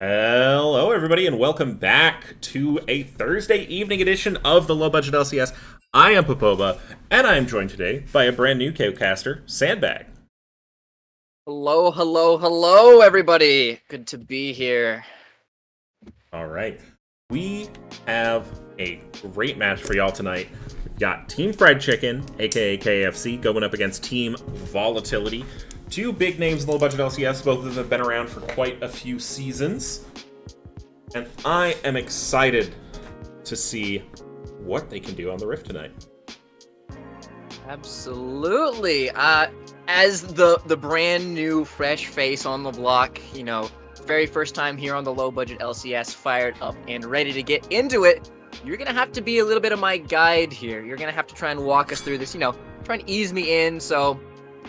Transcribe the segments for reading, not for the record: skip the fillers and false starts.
Hello, everybody, and welcome back to a Thursday evening edition of the Low Budget LCS. I am Popoba, and I am joined today by a brand new co-caster, Sandbag. Hello, hello, hello, everybody. Good to be here. All right, we have a great match for y'all tonight. We've got Team Fried Chicken, aka KFC, going up against Team Volatility. Two big names in the Low Budget LCS, both of them have been around for quite a few seasons. And I am excited to see what they can do on the Rift tonight. Absolutely. As the brand new fresh face on the block, very first time here on the Low Budget LCS, fired up and ready to get into it, you're going to have to be a little bit of my guide here. You're going to have to try and walk us through this, try and ease me in. So,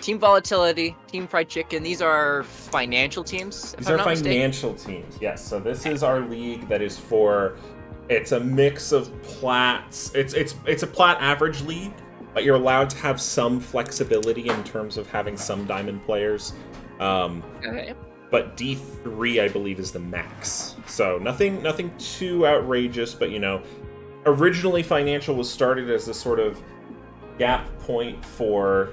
Team Volatility, Team Fried Chicken, these are financial teams. These are financial teams, yes. So this is our league that is it's a mix of plats. It's a plat average league, but you're allowed to have some flexibility in terms of having some diamond players. Okay. But D3, I believe, is the max. So nothing too outrageous, but originally financial was started as a sort of gap point for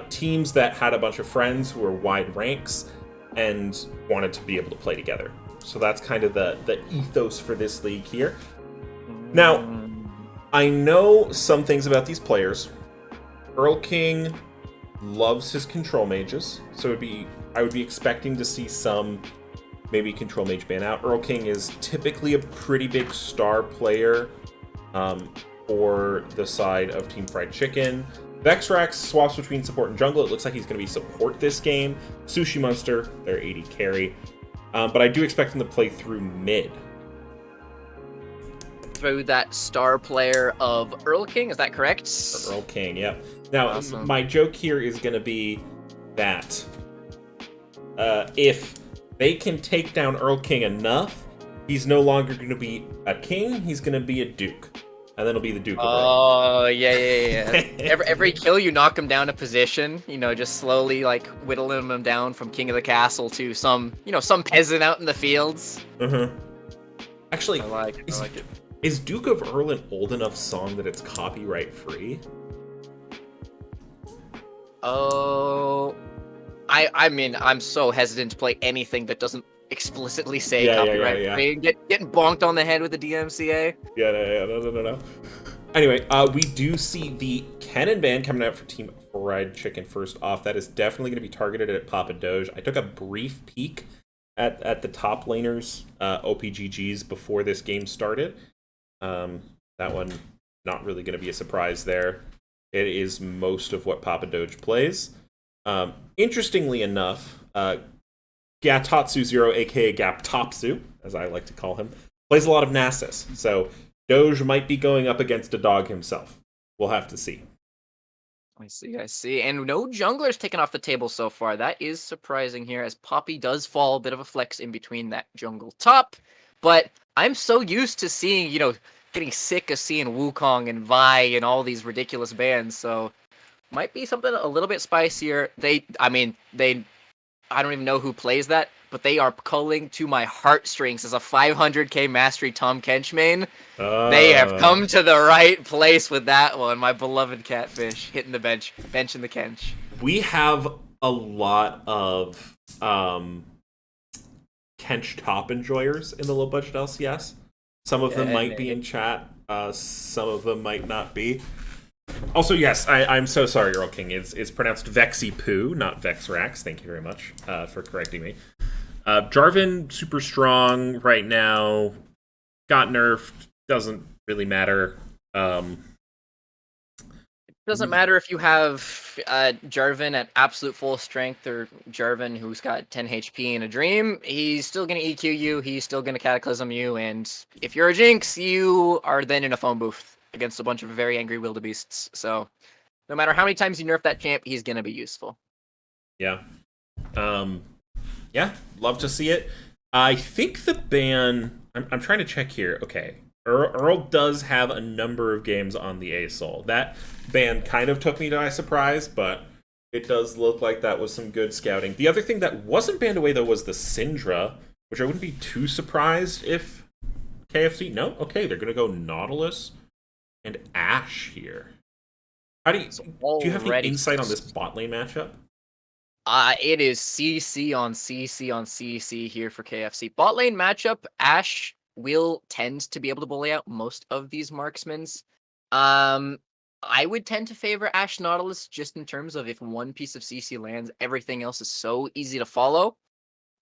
teams that had a bunch of friends who were wide ranks and wanted to be able to play together. So that's kind of the ethos for this league here. Now, I know some things about these players. Earl King loves his control mages, so I would be expecting to see some maybe control mage ban out. Earl King is typically a pretty big star player for the side of Team Fried Chicken. Vexrax swaps between support and jungle. It looks like he's going to be support this game. Sushi Monster, their AD carry. But I do expect him to play through mid. Through that star player of Earl King, is that correct? Earl King, yeah. Now, Awesome. My joke here is going to be that if they can take down Earl King enough, he's no longer going to be a king, he's going to be a duke. And then it'll be the Duke of Earl. Oh, yeah. every kill, you knock him down a position, just slowly, whittling him down from King of the Castle to some peasant out in the fields. Actually, I like it. Is Duke of Earl an old enough song that it's copyright free? Oh, I mean, I'm so hesitant to play anything that doesn't explicitly say copyright free. Getting bonked on the head with the DMCA. No. Anyway, we do see the Cannon ban coming out for Team Fried Chicken first off. That is definitely going to be targeted at Papa Doge. I took a brief peek at the top laners, OPGGs, before this game started. That one, not really going to be a surprise there. It is most of what Papa Doge plays. Interestingly enough, Gatatsu0, aka Gaptopsu, as I like to call him, plays a lot of Nasus. So Doge might be going up against a dog himself. We'll have to see. I see. And no junglers taken off the table so far. That is surprising here, as Poppy does fall a bit of a flex in between that jungle top. But I'm so used to seeing, getting sick of seeing Wukong and Vi and all these ridiculous bans. So might be something a little bit spicier. I don't even know who plays that, but they are pulling to my heartstrings as a 500k mastery Tom Kench main. They have come to the right place with that one. My beloved Catfish hitting the benching the Kench. We have a lot of Kench top enjoyers in the low budget LCS. Some of them might be in chat. Some of them might not be. Also, yes, I'm so sorry, Earl King. It's pronounced Vexy Poo, not Vexrax. Thank you very much for correcting me. Jarvan, super strong right now. Got nerfed. Doesn't really matter. Doesn't matter if you have Jarvan at absolute full strength or Jarvan who's got 10 HP in a dream. He's still going to EQ you. He's still going to Cataclysm you. And if you're a Jinx, you are then in a phone booth against a bunch of very angry wildebeests. So no matter how many times you nerf that champ, he's going to be useful. Yeah. Love to see it. I think the ban... I'm trying to check here. Okay. Earl does have a number of games on the ASOL. That ban kind of took me by surprise, but it does look like that was some good scouting. The other thing that wasn't banned away, though, was the Syndra, which I wouldn't be too surprised if KFC. No, okay, they're gonna go Nautilus and Ash here. How do you have any Already. insight on this bot lane matchup? It is CC on CC on CC here for KFC. Bot lane matchup, Ash will tend to be able to bully out most of these marksmans. I would tend to favor Ash Nautilus just in terms of if one piece of CC lands, everything else is so easy to follow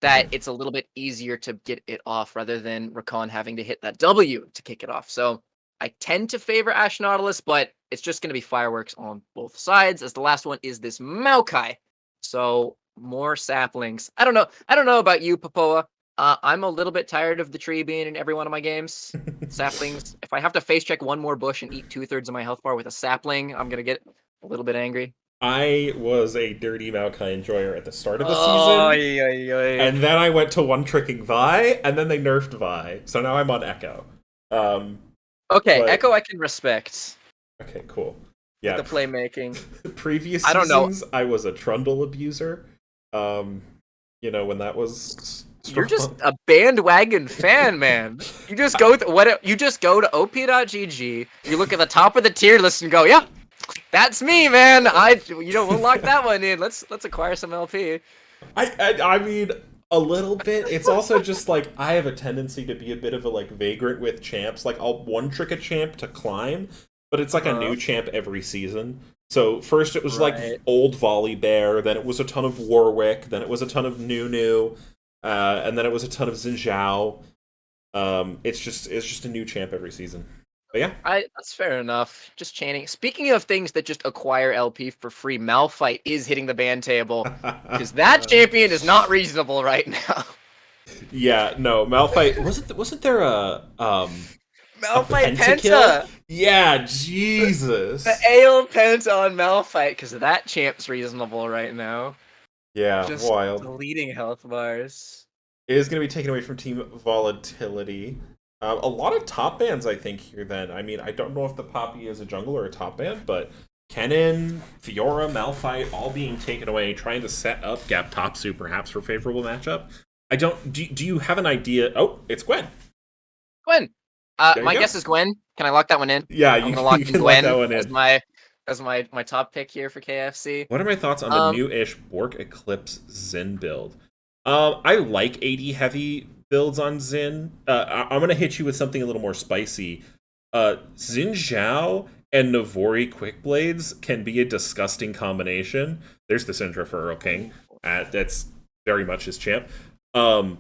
that it's a little bit easier to get it off rather than Rakan having to hit that W to kick it off. So I tend to favor Ash Nautilus, but it's just going to be fireworks on both sides, as the last one is this Maokai. So more saplings. I don't know. I don't know about you, Papoa. I'm a little bit tired of the tree being in every one of my games. Saplings. If I have to face check one more bush and eat 2/3 of my health bar with a sapling, I'm gonna get a little bit angry. I was a dirty Maokai enjoyer at the start of the Oh, season, and then I went to one-tricking Vi, and then they nerfed Vi, so now I'm on Echo. Okay, but... Echo I can respect. Okay, cool. Yeah, the playmaking. Previous I don't seasons, know. I was a Trundle abuser. You know, when that was strong. You're just a bandwagon fan, man. You just go you just go to op.gg, you look at the top of the tier list and go, yeah, that's me, man. We'll lock that one in. Let's acquire some LP. I mean, a little bit. It's also just like I have a tendency to be a bit of a like vagrant with champs. Like I'll one trick a champ to climb, but it's like a new champ every season. So first it was like old Volley Bear, then it was a ton of Warwick, then it was a ton of Nunu, and then it was a ton of Xin Zhao. It's just a new champ every season. But yeah, that's fair enough. Just chanting. Speaking of things that just acquire LP for free, Malphite is hitting the ban table because that champion is not reasonable right now. Yeah, no, Malphite wasn't there a Malphite Penta? Yeah, Jesus. The Ale Penta on Malphite, because that champ's reasonable right now. Yeah, just wild. Deleting health bars. It is going to be taken away from Team Volatility. A lot of top bans, I think, here then. I mean, I don't know if the Poppy is a jungle or a top ban, but Kennen, Fiora, Malphite, all being taken away, trying to set up Gap Topsu perhaps for favorable matchup. Do you have an idea? Oh, it's Gwen. Gwen. My guess is Gwen. Can I lock that one in? Yeah, I'm gonna lock you in can Gwen lock that one in. as my top pick here for KFC. What are my thoughts on the new-ish Bork Eclipse Xin build? I like AD heavy builds on Xin. I'm gonna hit you with something a little more spicy. Xin Zhao and Navori Quickblades can be a disgusting combination. There's the Syndra for Earl King. That's very much his champ. Crit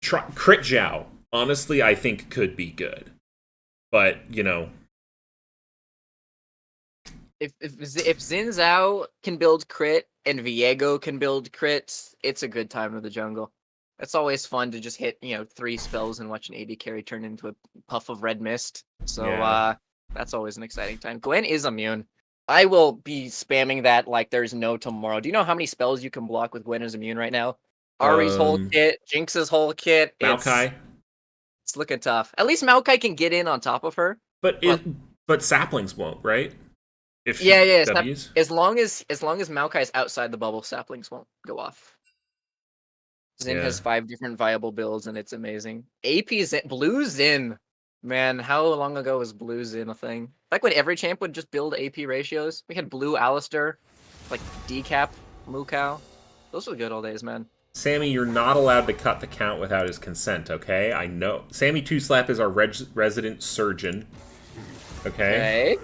Zhao, honestly, I think could be good. But, you know... If Xin Zhao can build crit and Viego can build crits, it's a good time of the jungle. It's always fun to just hit, 3 spells and watch an AD carry turn into a puff of red mist. So that's always an exciting time. Gwen is immune. I will be spamming that like there's no tomorrow. Do you know how many spells you can block with Gwen as immune right now? Ari's whole kit, Jinx's whole kit. Maokai. It's looking tough. At least Maokai can get in on top of her. But saplings won't, right? If W's? As long as Maokai is outside the bubble, saplings won't go off. Xin has 5 different viable builds, and it's amazing. AP Xin, Blue Xin. Man, how long ago was Blue Xin a thing? Like when every champ would just build AP ratios. We had Blue Alistair, like Decap Mukau. Those were the good old days, man. Sammy, you're not allowed to cut the count without his consent, okay? I know. Sammy 2Slap is our resident surgeon. Okay.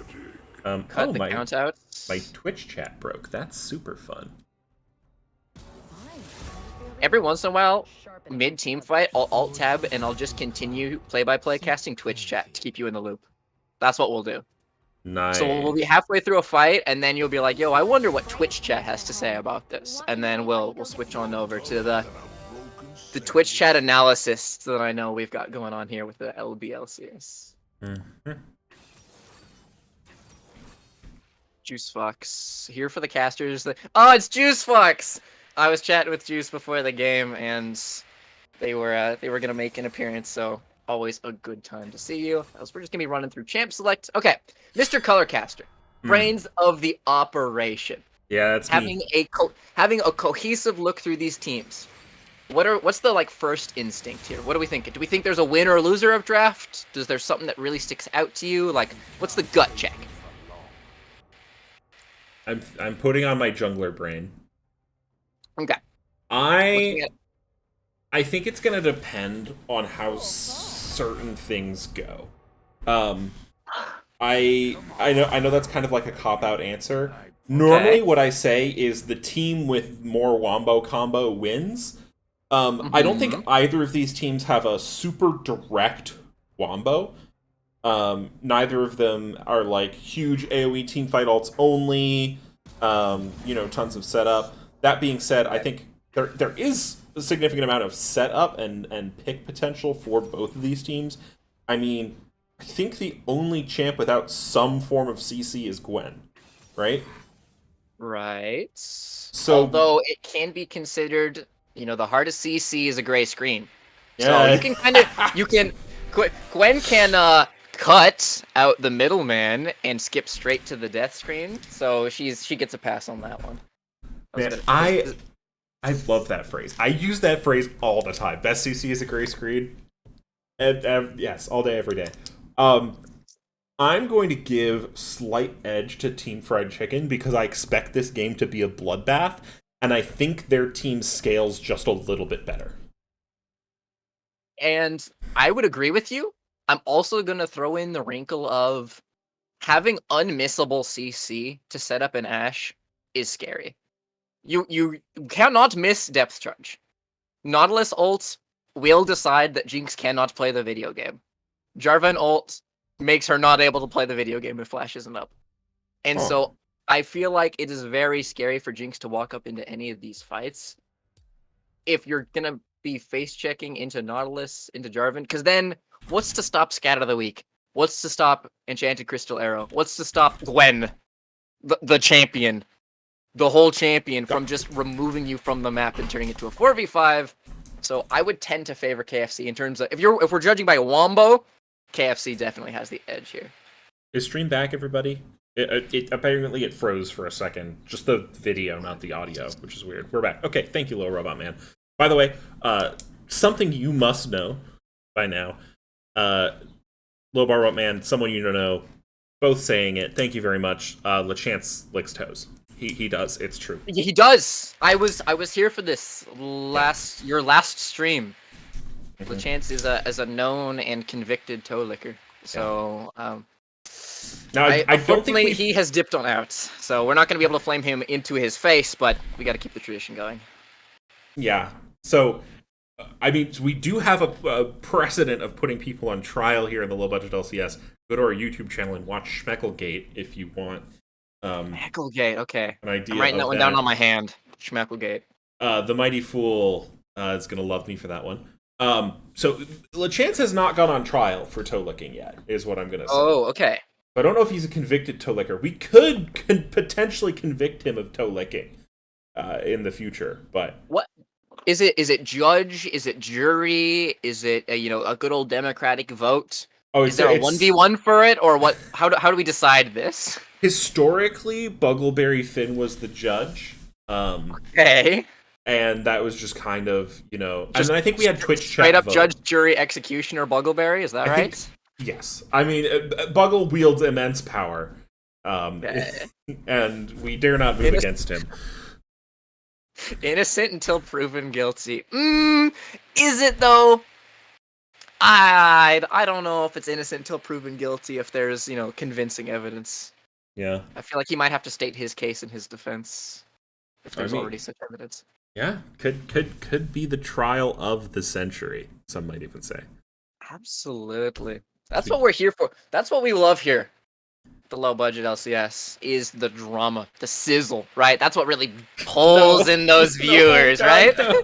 Cut the count out. My Twitch chat broke. That's super fun. Every once in a while, mid-team fight, I'll alt-tab and I'll just continue play-by-play casting Twitch chat to keep you in the loop. That's what we'll do. Nice. So we'll be halfway through a fight, and then you'll be like, yo, I wonder what Twitch chat has to say about this. And then we'll switch on over to the Twitch chat analysis that I know we've got going on here with the LBLCS. Mm-hmm. Juice Fox here for the casters. Oh, it's Juice Fox! I was chatting with Juice before the game, and they were gonna make an appearance. So always a good time to see you. We're just gonna be running through champ select. Okay, Mr. Colorcaster, brains of the operation. Yeah, that's having me. Having a cohesive look through these teams. What's the like first instinct here? What do we think? Do we think there's a winner or loser of draft? Does there something that really sticks out to you? Like, what's the gut check? I'm putting on my jungler brain. Okay. Looking I at I think it's gonna depend on how certain things go. Um, I know that's kind of like a cop out answer. Normally, okay. what I say is the team with more wombo combo wins. I don't think Hmm. either of these teams have a super direct wombo. Neither of them are like huge AoE team fight alts only. Tons of setup. That being said, I think there is a significant amount of setup and pick potential for both of these teams. I mean, I think the only champ without some form of CC is Gwen, right? Right. So Although it can be considered, the hardest CC is a gray screen. So you yeah, can you can, Gwen can cut out the middleman and skip straight to the death screen. So she gets a pass on that one. I was man, gonna, I love that phrase. I use that phrase all the time. Best CC is a gray screen. And yes, all day, every day. Um, I'm going to give slight edge to Team Fried Chicken because I expect this game to be a bloodbath, and I think their team scales just a little bit better. and I would agree with you. I'm also gonna throw in the wrinkle of having unmissable CC to set up an Ashe is scary. You cannot miss depth charge. Nautilus ult will decide that Jinx cannot play the video game. Jarvan ult makes her not able to play the video game if Flash isn't up. And Huh. so I feel like it is very scary for Jinx to walk up into any of these fights. If you're gonna be face checking into Nautilus, into Jarvan, because then what's to stop Scat of the Week? What's to stop Enchanted Crystal Arrow? What's to stop Gwen, the champion, the whole champion, from just removing you from the map and turning it to a 4v5? So I would tend to favor KFC in terms of if we're judging by Wombo, KFC definitely has the edge here. Is stream back, everybody? Apparently it froze for a second. Just the video, not the audio, which is weird. We're back. Okay, thank you, Little Robot Man. By the way, something you must know by now. Little Robot Man, someone you don't know, both saying it. Thank you very much. LeChance licks toes. He does. It's true. He does. I was here for this your last stream. Mhm. LeChance is a known and convicted toe licker. So Now, I don't think unfortunately he has dipped on out. So we're not going to be able to flame him into his face, but we got to keep the tradition going. Yeah. So, I mean, we do have a precedent of putting people on trial here in the low budget LCS. Go to our YouTube channel and watch Schmecklegate if you want. Schmecklegate, okay. An idea I'm writing that of one down on my hand. Schmecklegate. The Mighty Fool is going to love me for that one. So LeChance has not gone on trial for toe licking yet, is what I'm going to say. Oh, okay. But I don't know if he's a convicted toe licker. We could potentially convict him of toe licking in the future, but What is it? Is it judge? Is it jury? Is it a good old democratic vote? oh, Is there a 1v1 for it, or what? How do we decide this? historically Buggleberry Finn was the judge. Okay. And that was just kind of, and Just then I think we had Twitch chat Straight up vote. judge, jury, executioner, Buggleberry. Is that I right? think- Yes. I mean, Buggle wields immense power. Okay. And we dare not move against him. Innocent until proven guilty. Is it though? I don't know if it's innocent until proven guilty if there's, convincing evidence. Yeah. I feel like he might have to state his case in his defense if there's mean- already such evidence. Yeah. Could be the trial of the century, some might even say. Absolutely. That's what we're here for. That's what we love here. The low budget LCS is the drama, the sizzle, right? That's what really pulls in those viewers, No, right? no.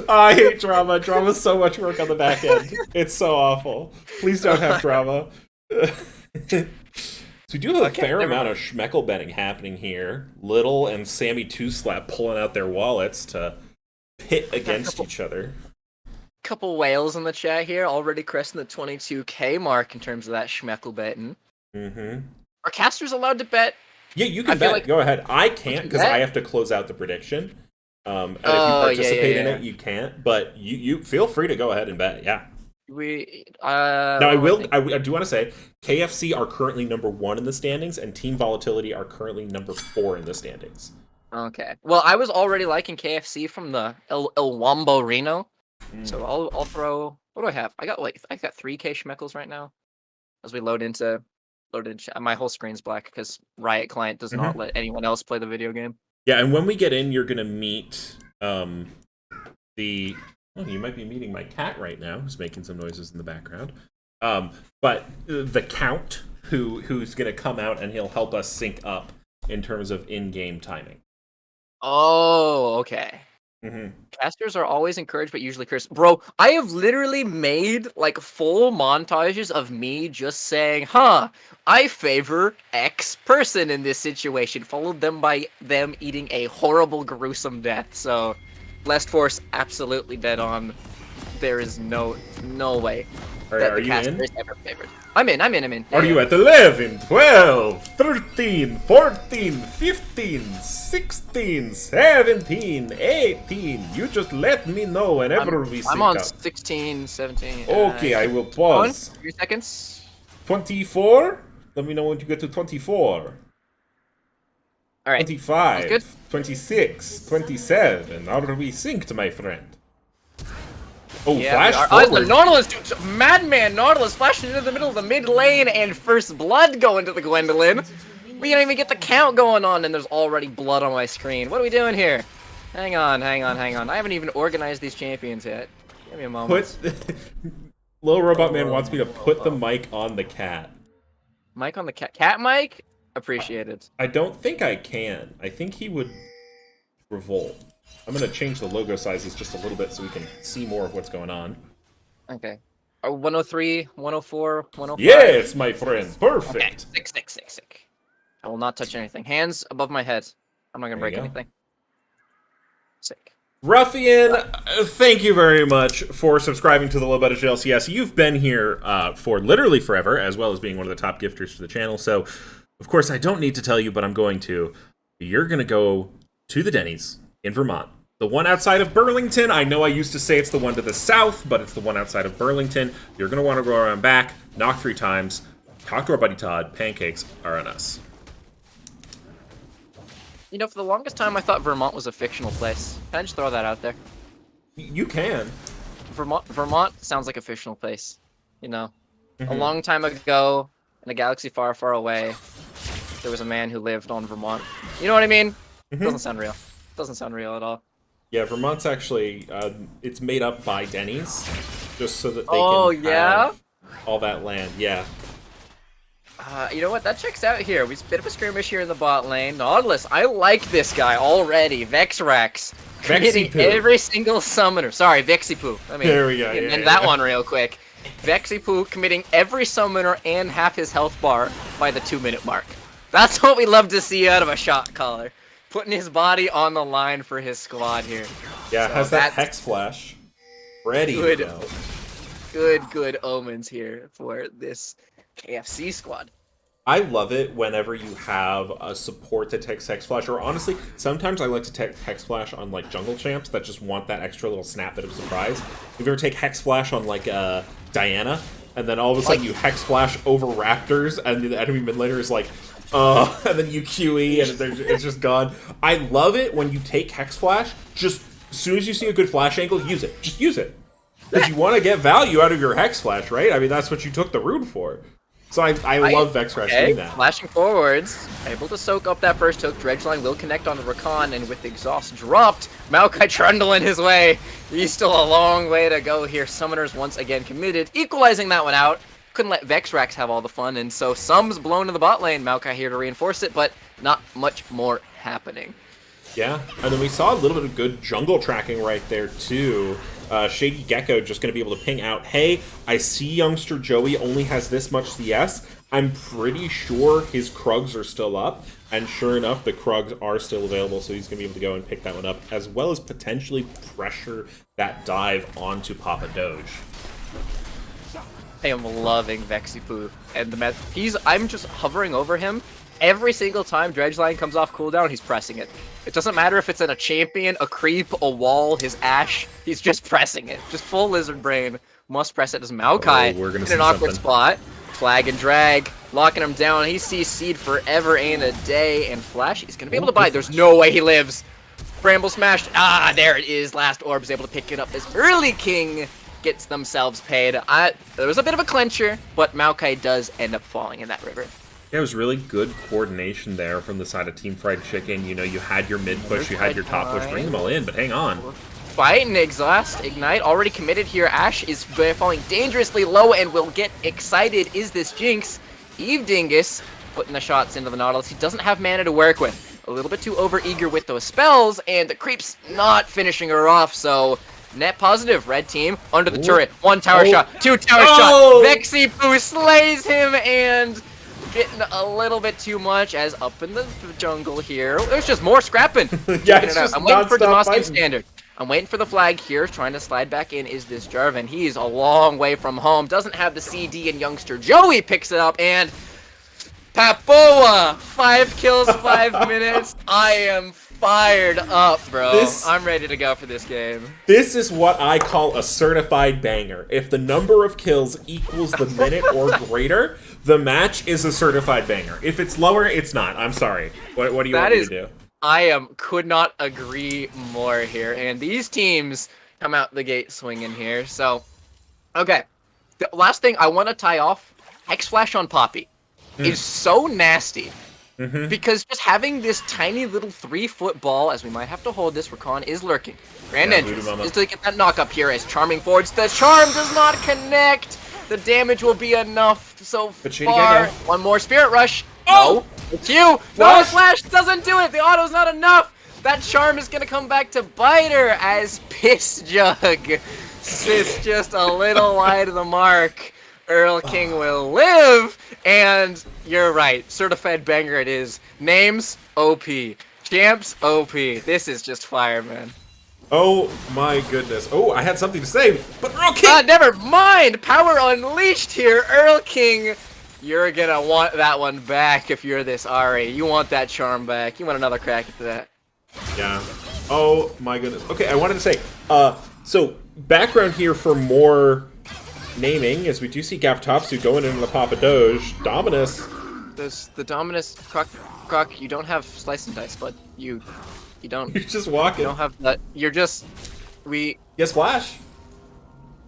I hate drama. Drama's so much work on the back end. It's so awful. Please don't have drama. So we do have a fair amount of schmeckle betting happening here. Little and Sammy Two Slap pulling out their wallets to pit against each other. Couple whales in the chat here, already cresting the 22k mark in terms of that schmeckle betting. Mm-hmm. Are casters allowed to bet? Yeah, you can I feel bet. like- Go ahead. I can't because bet? I have to close out the prediction. And if you participate in yeah. it, you can't. But you feel free to go ahead and bet. Yeah. We Now I do want to say KFC are currently #1 in the standings, and Team Volatility are currently #4 in the standings. Okay. Well, I was already liking KFC from the El Wombo Reno, so I'll throw. What do I have? I got 3K schmeckles right now. As we load into my whole screen's black because Riot Client does not let anyone else play the video game. Yeah, and when we get in, you're gonna meet the. Oh, you might be meeting my cat right now, who's making some noises in the background. But the Count, who's gonna come out and he'll help us sync up in terms of in-game timing. Oh, okay. Casters are always encouraged, but usually cursed. Bro, I have literally made like full montages of me just saying, I favor X person in this situation, followed them by them eating a horrible, gruesome death. So, Blessed Force absolutely dead on. There is no way that the caster is ever favored. I'm in. Are you at 11, 12, 13, 14, 15, 16, 17, 18? You just let me know whenever we sync up. I'm on 16, 17. Okay, I will pause. 3 seconds. 24? Let me know when you get to 24. All right. 25, 26, 27. Are we synced, my friend? Oh, yeah, flash forward. The Nautilus, dude, Madman Nautilus flashing into the middle of the mid lane and first blood going to the Gwendolyn. We don't even get the count going on and there's already blood on my screen. What are we doing here? Hang on. I haven't even organized these champions yet. Give me a moment. Little Robot Man wants me to put the mic on the cat. Mic on the cat? Cat mic? Appreciated. I don't think I can. I think he would revolt. I'm going to change the logo sizes just a little bit so we can see more of what's going on. Okay. 103, 104, 105? Yes, my friend. Perfect. Okay. Sick. I will not touch anything. Hands above my head. I'm not going to break anything. Sick. Ruffian, thank you very much for subscribing to the Low Budget LCS. You've been here for literally forever, as well as being one of the top gifters to the channel. So, of course, I don't need to tell you, but I'm going to. You're going to go to the Denny's in Vermont. The one outside of Burlington. I know I used to say it's the one to the south, but it's the one outside of Burlington. You're going to want to go around back, knock 3 times, talk to our buddy Todd. Pancakes are on us. You know, for the longest time, I thought Vermont was a fictional place. Can I just throw that out there? You can. Vermont sounds like a fictional place. You know, a long time ago, in a galaxy far, far away, there was a man who lived on Vermont. You know what I mean? Doesn't sound real. Doesn't sound real at all. Yeah, Vermont's actually, it's made up by Denny's, just so that they can have all that land, yeah. You know what, that checks out here. We bit of a skirmish here in the bot lane. Nautilus, I like this guy already. Vexrax, hitting every single summoner. Sorry, Vexipoo. There we go, and that one real quick. Vexipoo committing every summoner and half his health bar by the 2-minute mark. That's what we love to see out of a shot caller. Putting his body on the line for his squad here. Yeah, so has that Hex Flash ready to go. Good omens here for this KFC squad. I love it whenever you have a support that takes Hex Flash, or honestly, sometimes I like to take Hex Flash on like jungle champs that just want that extra little snap bit of surprise. If you ever take Hex Flash on like Diana, and then all of a sudden you Hex Flash over Raptors, and the enemy mid laner is like, and then you QE and it's just gone. I love it when you take Hex Flash, just as soon as you see a good flash angle, use it. Just use it. Because you want to get value out of your Hex Flash, right? I mean, that's what you took the rune for. So I love Vexrax doing that. Flashing forwards, able to soak up that first hook. Dredgeline will connect on the Rakan, and with the exhaust dropped, Maokai trundling his way. He's still a long way to go here. Summoners once again committed, equalizing that one out. Couldn't let Vexrax have all the fun, and so Sum's blown to the bot lane. Maokai here to reinforce it, but not much more happening. Yeah, and then we saw a little bit of good jungle tracking right there, too. Shady Gecko just going to be able to ping out, hey, I see youngster Joey only has this much CS. I'm pretty sure his Krugs are still up, and sure enough, the Krugs are still available, so he's going to be able to go and pick that one up, as well as potentially pressure that dive onto Papa Doge. I am loving Vexipoo and the I'm just hovering over him, every single time Dredgeline comes off cooldown, he's pressing it. It doesn't matter if it's in a champion, a creep, a wall, his Ashe. He's just pressing it. Just full lizard brain. Must press it as Maokai we're gonna in see an awkward something. spot. Flag and drag, locking him down. He sees Seed forever and a day, and Flash, he's gonna be able to buy. There's no way he lives. Bramble smashed. Ah, there it is. Last orb is able to pick it up as Early King gets themselves paid. There was a bit of a clincher, but Maokai does end up falling in that river. Yeah, it was really good coordination there from the side of Team Fried Chicken. You know, you had your mid push, you had your top push, bring them all in, but hang on. Fight and exhaust. Ignite already committed here. Ashe is falling dangerously low and will get excited. Is this Jinx? Eve Dingus putting the shots into the Nautilus. He doesn't have mana to work with. A little bit too overeager with those spells, and the creep's not finishing her off, so net positive. Red team under the turret. 1 tower shot, 2 tower shot. Vexy Poo slays him, and getting a little bit too much as up in the jungle here. There's just more scrapping. Yeah, it's just I'm waiting for nonstop Demaskian fighting. standard. I'm waiting for the flag here, trying to slide back in is this Jarvan. He's a long way from home, doesn't have the CD, and youngster Joey picks it up, and Papoa! 5 kills, 5 minutes. I am fired up, bro. I'm ready to go for this game. This is what I call a certified banger. If the number of kills equals the minute or greater, the match is a certified banger. If it's lower, it's not. I'm sorry. What do you want me to do? I could not agree more here. And these teams come out the gate swinging here. So, okay. The last thing I want to tie off, X-Flash on Poppy is so nasty. Because just having this tiny little 3-foot ball, as we might have to hold this, Rakan is lurking. Grand entrance is to get that knock up here as Charming forwards. The charm does not connect. The damage will be enough so far. One more Spirit Rush. Oh! No, it's you. No, Flash doesn't do it. The auto's not enough. That charm is going to come back to bite her as Piss Jug sits just a little wide of the mark. Earl King will live, and you're right. Certified banger it is. Names, OP. Champs, OP. This is just fire, man. Oh my goodness. Oh, I had something to say, but Earl King! Never mind! Power unleashed here. Earl King, you're gonna want that one back if you're this Ari. You want that charm back. You want another crack at that. Yeah. Oh my goodness. Okay, I wanted to say, so background here for more naming, as we do see Gaptopsu going into the Papa Doge. Dominus. The Dominus Croc, you don't have slice and dice, but you don't. You're just walking. You don't have that. You're just Yes, Flash.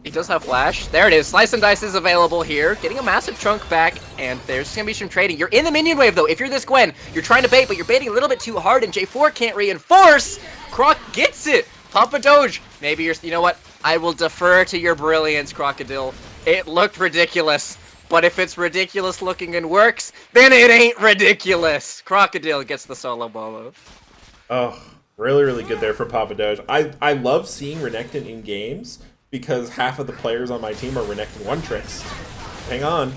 He does have Flash. There it is. Slice and Dice is available here. Getting a massive chunk back, and there's going to be some trading. You're in the minion wave, though. If you're this Gwen, you're trying to bait, but you're baiting a little bit too hard, and J4 can't reinforce. Croc gets it. Papa Doge. Maybe you're... You know what? I will defer to your brilliance, Crocodile. It looked ridiculous. But if it's ridiculous looking and works, then it ain't ridiculous. Crocodile gets the solo bolo. Oh, really, really good there for Papa Doge. I love seeing Renekton in games, because half of the players on my team are Renekton one-tricks. Hang on.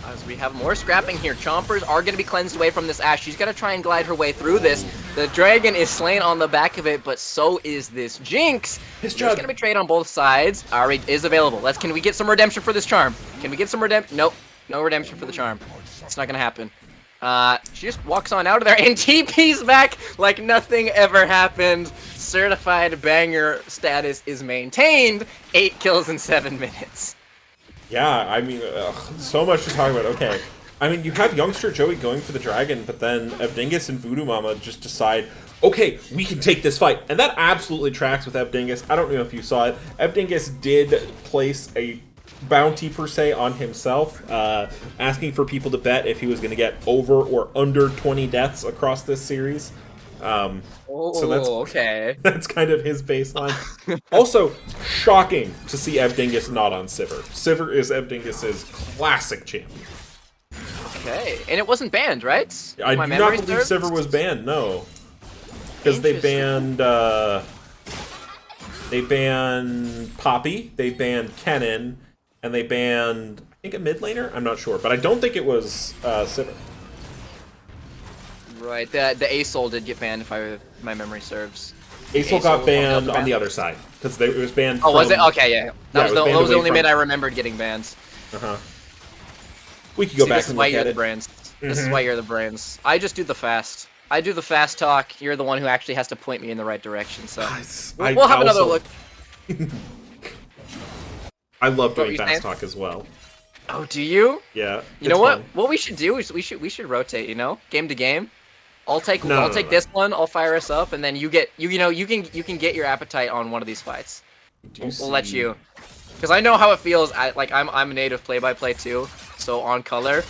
As we have more scrapping here, Chompers are going to be cleansed away from this Ashe. She's going to try and glide her way through this. The dragon is slain on the back of it, but so is this Jinx. There's going to be trade on both sides. Ari is available. Can we get some redemption for this charm? Can we get some redemption? Nope. No redemption for the charm. It's not going to happen. She just walks on out of there and TP's back like nothing ever happened. Certified banger status is maintained. 8 kills in 7 minutes. Yeah, I mean, so much to talk about. Okay. I mean, you have youngster Joey going for the dragon, but then Evdingus and Voodoo Mama just decide, okay, we can take this fight. And that absolutely tracks with Evdingus. I don't know if you saw it. Evdingus did place a bounty, per se, on himself, asking for people to bet if he was going to get over or under 20 deaths across this series. So that's okay. That's kind of his baseline. Also, shocking to see Evdingus not on Sivir. Sivir is Evdingus's classic champion. Okay, and it wasn't banned, right? I do not believe Sivir was banned, no. Because they banned Poppy, they banned Kennen, and they banned, I think, a mid laner? I'm not sure, but I don't think it was Sivir. Right, the Asol did get banned, if my memory serves. Asol got banned on the other side, because it was banned Oh, was it? Okay, yeah. That was the only mid I remembered getting banned. We could go back and look at it. Brands. This is why you're the brains. I just do the fast. I do the fast talk. You're the one who actually has to point me in the right direction. So we'll have another look. I love doing fast talk as well. Oh, do you? Yeah. You know what? What we should do is we should rotate. You know, game to game. I'll take this one. I'll fire us up, and then you get you can get your appetite on one of these fights. We'll let you, because I know how it feels. I'm a native play-by-play too, so on color.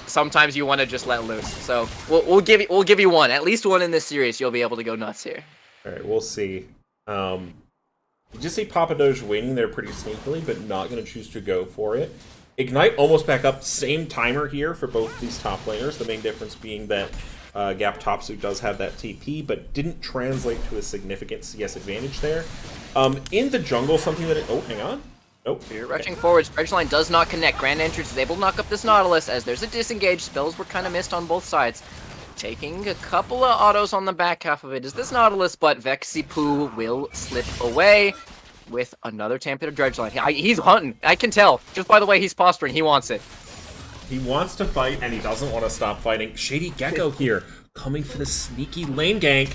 Sometimes you want to just let loose. So we'll give you one, at least one in this series. You'll be able to go nuts here. All right, we'll see. You just see Papa Doge waiting there pretty sneakily, but not going to choose to go for it. Ignite almost back up. Same timer here for both these top laners. The main difference being that Gap Topsuit does have that TP, but didn't translate to a significant CS advantage there. In the jungle, something that... Oh, hang on. Nope. You're rushing forwards. Line does not connect. Grand Entrance is able to knock up this Nautilus as there's a disengage. Spells were kind of missed on both sides. Taking a couple of autos on the back half of it is this Nautilus, but Vexipoo will slip away with another Tamped Dredgeline. He's hunting. I can tell. Just by the way he's posturing, he wants it. He wants to fight, and he doesn't want to stop fighting. Shady Gecko here, coming for the sneaky lane gank.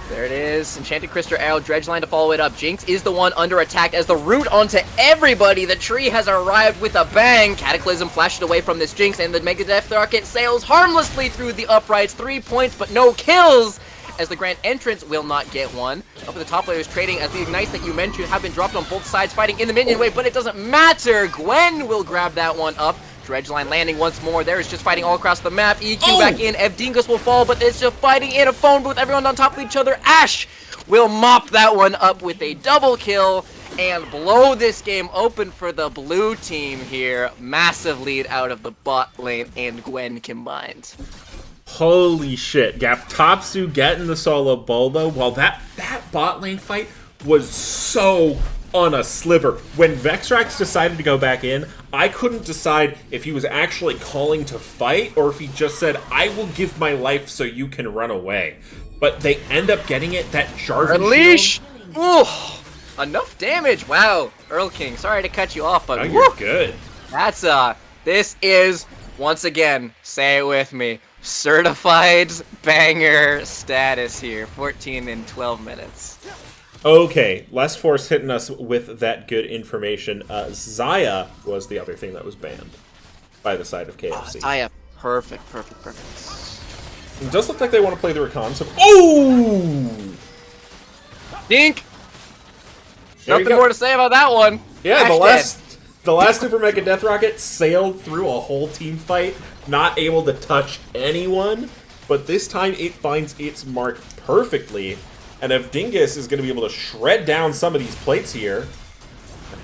There it is. Enchanted Crystal Arrow, Dredgeline to follow it up. Jinx is the one under attack as the root onto everybody. The tree has arrived with a bang. Cataclysm flashed away from this Jinx, and the Mega Death Rocket sails harmlessly through the uprights. 3 points, but no kills, as the Grand Entrance will not get one. Up at the top layer is trading, as the Ignites that you mentioned have been dropped on both sides, fighting in the minion wave, but it doesn't matter. Gwen will grab that one up. Dredgeline landing once more. There is just fighting all across the map. EQ back in. Evdingus will fall, but it's just fighting in a phone booth. Everyone on top of each other. Ashe will mop that one up with a double kill and blow this game open for the blue team here. Massive lead out of the bot lane and Gwen combined. Holy shit. Gap Topsu getting the solo bolo, while that bot lane fight was so on a sliver. When Vexrax decided to go back in, I couldn't decide if he was actually calling to fight or if he just said, I will give my life so you can run away. But they end up getting it. That Jarvan Unleash! Ooh, enough damage. Wow. Earl King, sorry to cut you off, but no, you're good. That's this is, once again, say it with me, certified banger status here. 14 in 12 minutes. Okay, Less Force hitting us with that good information. Xayah was the other thing that was banned by the side of KFC. Xayah, perfect. It does look like they want to play the recon, so... Oh! Dink! Nothing more to say about that one. Yeah, the last Super Mega Death Rocket sailed through a whole team fight, not able to touch anyone, but this time it finds its mark perfectly. And if Dingus is going to be able to shred down some of these plates here,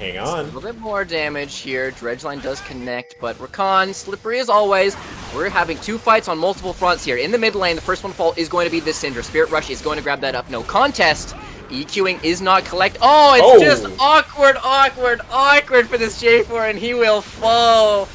hang on. A little bit more damage here. Dredgeline does connect, but Rakan, slippery as always. We're having two fights on multiple fronts here. In the mid lane, the first one fall is going to be this Syndra. Spirit Rush is going to grab that up. No contest. EQing is not collect. Oh, it's just awkward for this J4, and he will fall.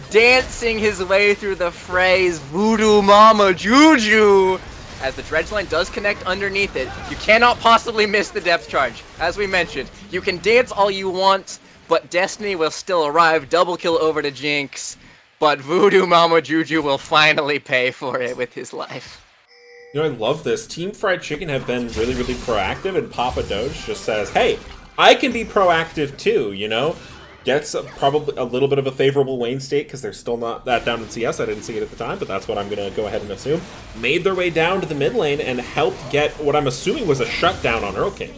Dancing his way through the phrase Voodoo Mama Juju. As the Dredgeline does connect underneath it, you cannot possibly miss the depth charge. As we mentioned, you can dance all you want, but Destiny will still arrive. Double kill over to Jinx, but Voodoo Mama Juju will finally pay for it with his life. You know, I love this. Team Fried Chicken have been really, really proactive, and Papa Doge just says, hey, I can be proactive too, you know? Gets probably a little bit of a favorable lane state because they're still not that down in CS. I didn't see it at the time, but that's what I'm going to go ahead and assume. Made their way down to the mid lane and helped get what I'm assuming was a shutdown on Earl King.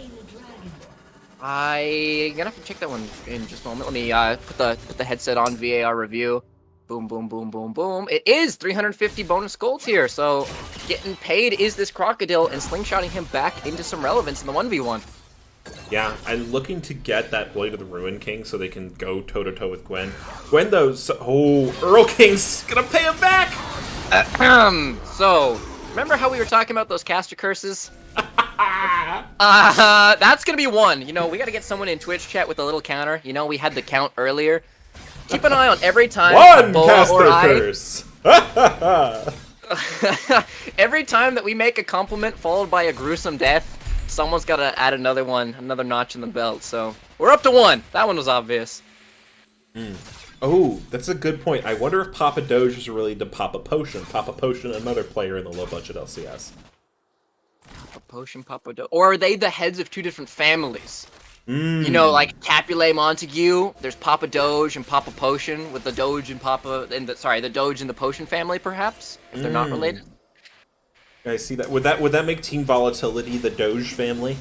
I'm gonna have to check that one in just a moment. Let me put the headset on. VAR review. Boom, boom, boom, boom, boom. It is 350 bonus golds here, so getting paid is this Crocodile and slingshotting him back into some relevance in the 1v1. Yeah, I'm looking to get that Blade of the Ruin King so they can go toe-to-toe with Gwen. Gwen, though, Earl King's gonna pay him back! So, remember how we were talking about those caster curses? That's gonna be one. You know, we gotta get someone in Twitch chat with a little counter. You know, we had the count earlier. Keep an eye on every time one caster curse! Every time that we make a compliment followed by a gruesome death, someone's got to add another one, another notch in the belt. So we're up to one. That one was obvious. Mm. Oh, that's a good point. I wonder if Papa Doge is related to Papa Potion. Papa Potion, another player in the low-budget LCS. Papa Potion, Papa Do, or are they the heads of two different families? Mm. You know, like Capulet Montague. There's Papa Doge and Papa Potion, with the Doge and Papa, and the Doge and the Potion family, perhaps, if they're not related. I see that. Would that make Team Volatility the Doge family?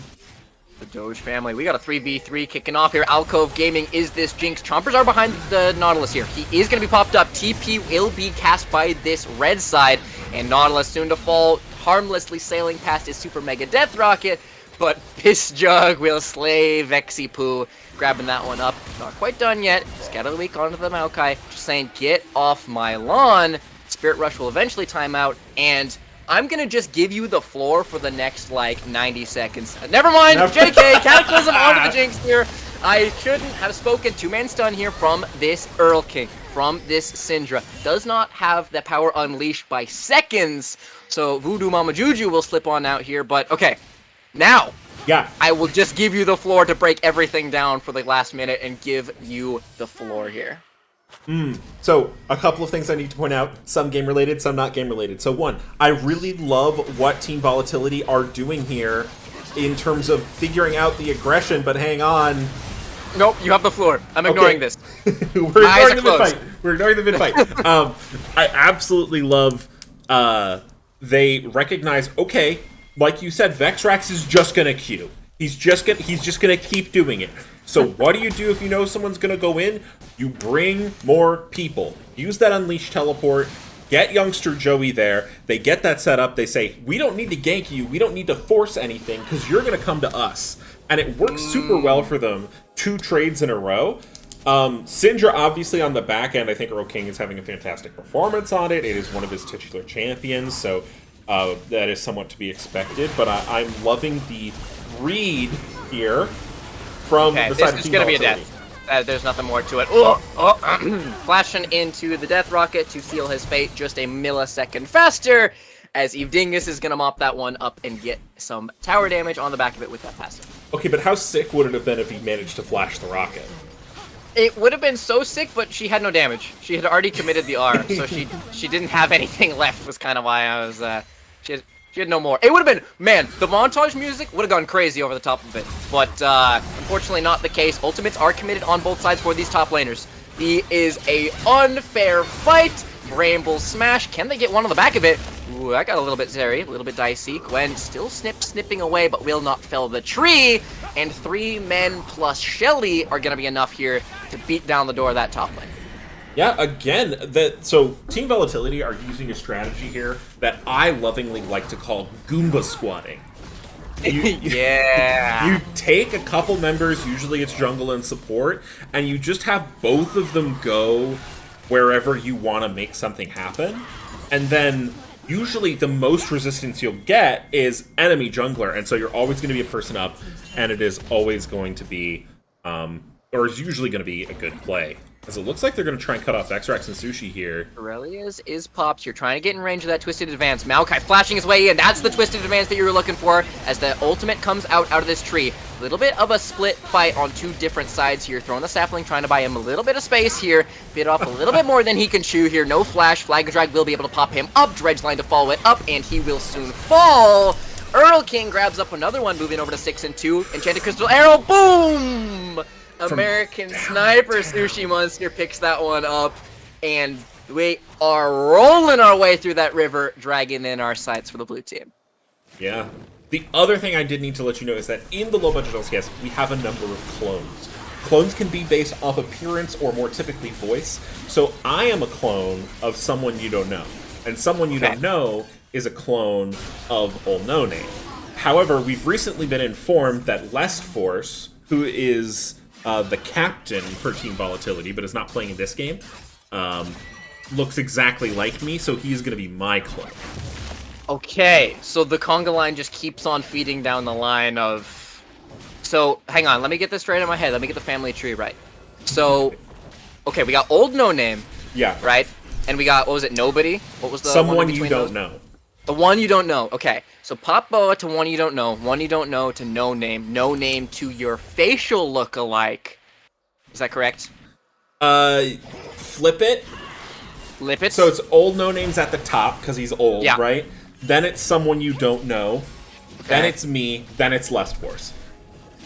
The Doge family. We got a 3v3 kicking off here. Alcove Gaming is this Jinx. Chompers are behind the Nautilus here. He is going to be popped up. TP will be cast by this red side. And Nautilus soon to fall, harmlessly sailing past his Super Mega Death Rocket. But Piss Jug will slay Vexy Poo, grabbing that one up. Not quite done yet. Scatter the Weak onto the Maokai. Just saying, get off my lawn. Spirit Rush will eventually time out. And I'm going to just give you the floor for the next, 90 seconds. Never mind, JK, Cataclysm onto the Jinx here. I shouldn't have spoken. Two-man stun here from this Earl King, from this Syndra. Does not have the power unleashed by seconds, so Voodoo Mama Juju will slip on out here, but okay. Now, I will just give you the floor to break everything down for the last minute and give you the floor here. So, a couple of things I need to point out. Some game-related, some not game-related. So, one, I really love what Team Volatility are doing here in terms of figuring out the aggression, but hang on. Nope, you have the floor. I'm ignoring this. We're ignoring the mid-fight. We're ignoring the mid-fight. I absolutely love they recognize, okay, like you said, Vexrax is just going to queue. He's just gonna keep doing it. So what do you do if you know someone's gonna go in? You bring more people. Use that Unleash teleport. Get youngster Joey there. They get that set up. They say, we don't need to gank you. We don't need to force anything because you're gonna come to us. And it works super well for them. 2 trades in a row. Syndra, obviously, on the back end, I think Earl King is having a fantastic performance on it. It is one of his titular champions, so that is somewhat to be expected. But I'm loving the read here from the side this of is going to be a death. There's nothing more to it. Flashing into the Death Rocket to seal his fate just a millisecond faster, as Eve Dingus is going to mop that one up and get some tower damage on the back of it with that passive. Okay, but how sick would it have been if he managed to flash the rocket? It would have been so sick, but she had no damage. She had already committed the R, so she didn't have anything left, was kind of why I was... She had no more. It would have been, man, the montage music would have gone crazy over the top of it. But unfortunately not the case. Ultimates are committed on both sides for these top laners. He is a unfair fight. Bramble smash. Can they get one on the back of it? Ooh, that got a little bit zary, a little bit dicey. Gwen still snipping away, but will not fell the tree. And 3 men plus Shelly are going to be enough here to beat down the door of that top lane. Yeah, again, so Team Volatility are using a strategy here that I lovingly like to call Goomba squatting. You take a couple members, usually it's jungle and support, and you just have both of them go wherever you want to make something happen. And then usually the most resistance you'll get is enemy jungler, and so you're always going to be a person up, and it is always going to be, or is usually going to be a good play. As it looks like they're going to try and cut off Vexrax and Sushi here. Aurelius is popped. You're trying to get in range of that Twisted Advance. Maokai flashing his way in. That's the Twisted Advance that you were looking for as the ultimate comes out of this tree. A little bit of a split fight on 2 different sides here. Throwing the sapling, trying to buy him a little bit of space here. Bit off a little bit more than he can chew here. No flash. Flag and Drag will be able to pop him up. Dredge line to follow it up, and he will soon fall. Earl King grabs up another one, moving over to 6 and 2. Enchanted Crystal Arrow. Boom! American Sniper Sushi Monster picks that one up, and we are rolling our way through that river, dragging in our sights for the blue team. Yeah. The other thing I did need to let you know is that in the low-budget LCS, we have a number of clones. Clones can be based off appearance or more typically voice, so I am a clone of someone you don't know, and someone you don't know is a clone of Old No Name. However, we've recently been informed that Lest Force, who is the captain for Team Volatility, but is not playing in this game, looks exactly like me, so he's going to be my clone. Okay, so the conga line just keeps on feeding down the line of... So, hang on, let me get this straight in my head. Let me get the family tree right. So, okay, we got Old No Name. Yeah. Right? And we got, what was it, Nobody? What was the Someone you don't know. The one you don't know. Okay, so Pop Boa to one you don't know to No Name to your facial look-alike. Is that correct? Flip it. Flip it. So it's old no names at the top because he's old, Yeah. right? Then it's someone you don't know. Then Okay. it's me. Then it's Less Force.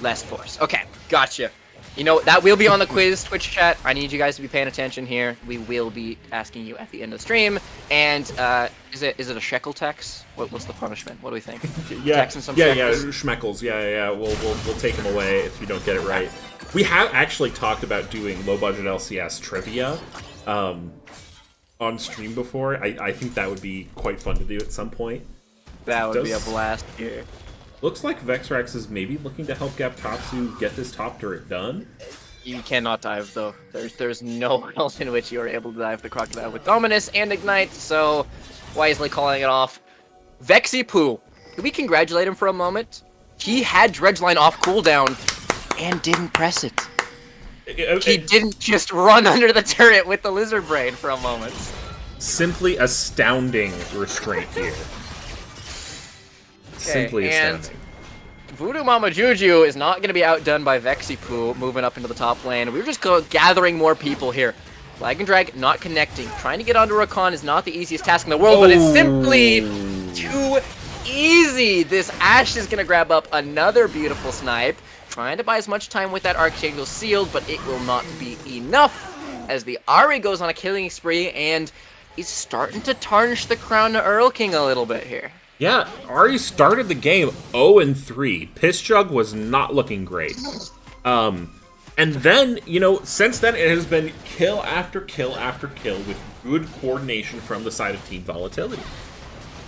Less Force. Okay, gotcha. You know, that will be on the quiz Twitch chat. I need you guys to be paying attention here. We will be asking you at the end of the stream. And is it a shekel tax? What's the punishment? What do we think? Yeah, Tax and some yeah, shekels? Schmeckles. Yeah. We'll take him away if you don't get it right. We have actually talked about doing low budget LCS trivia on stream before. I think that would be quite fun to do at some point. That would be a blast here. Looks like Vexrax is maybe looking to help Gaptopsu get this top turret done. You cannot dive though. There's no world in which you are able to dive the crocodile with Dominus and Ignite, so wisely calling it off. Vexipoo, can we congratulate him for a moment? He had Dredgeline off cooldown and didn't press it. He didn't just run under the turret with the lizard brain for a moment. Simply astounding restraint here. Simply astounding. Voodoo Mama Juju is not going to be outdone by Vexipoo moving up into the top lane. We're just gathering more people here. Flag and Drag not connecting. Trying to get onto Rakan is not the easiest task in the world, but it's simply too easy. This Ashe is going to grab up another beautiful snipe. Trying to buy as much time with that Archangel sealed, but it will not be enough as the Ahri goes on a killing spree and is starting to tarnish the crown to Earl King a little bit here. Yeah, Ahri started the game 0-3. Piss Jug was not looking great. And then, you know, since then it has been kill after kill after kill with good coordination from the side of Team Volatility.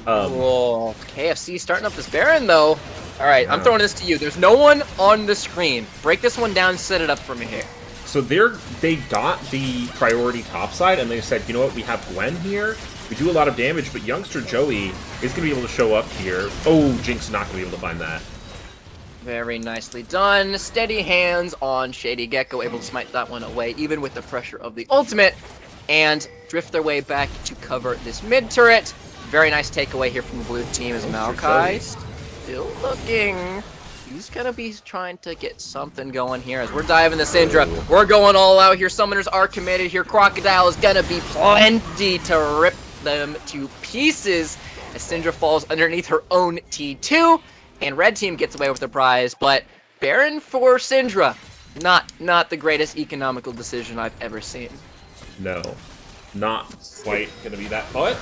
Whoa, KFC starting up this Baron though. Alright, I'm throwing this to you. There's no one on the screen. Break this one down, set it up for me here. So they got the priority topside, and they said, you know what, we have Gwen here. We do a lot of damage, but youngster Joey is going to be able to show up here. Oh, Jinx is not going to be able to find that. Very nicely done. Steady hands on Shady Gecko, able to smite that one away, even with the pressure of the ultimate, and drift their way back to cover this mid turret. Very nice takeaway here from the blue team as Maokai still looking. He's gonna be trying to get something going here as we're diving the Syndra. We're going all out here. Summoners are committed here. Crocodile is gonna be plenty to rip them to pieces as Syndra falls underneath her own T2, and red team gets away with the prize. But Baron for Syndra, not the greatest economical decision I've ever seen. No, not quite gonna be that. But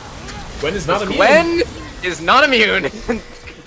Gwen is not immune. Gwen is not immune.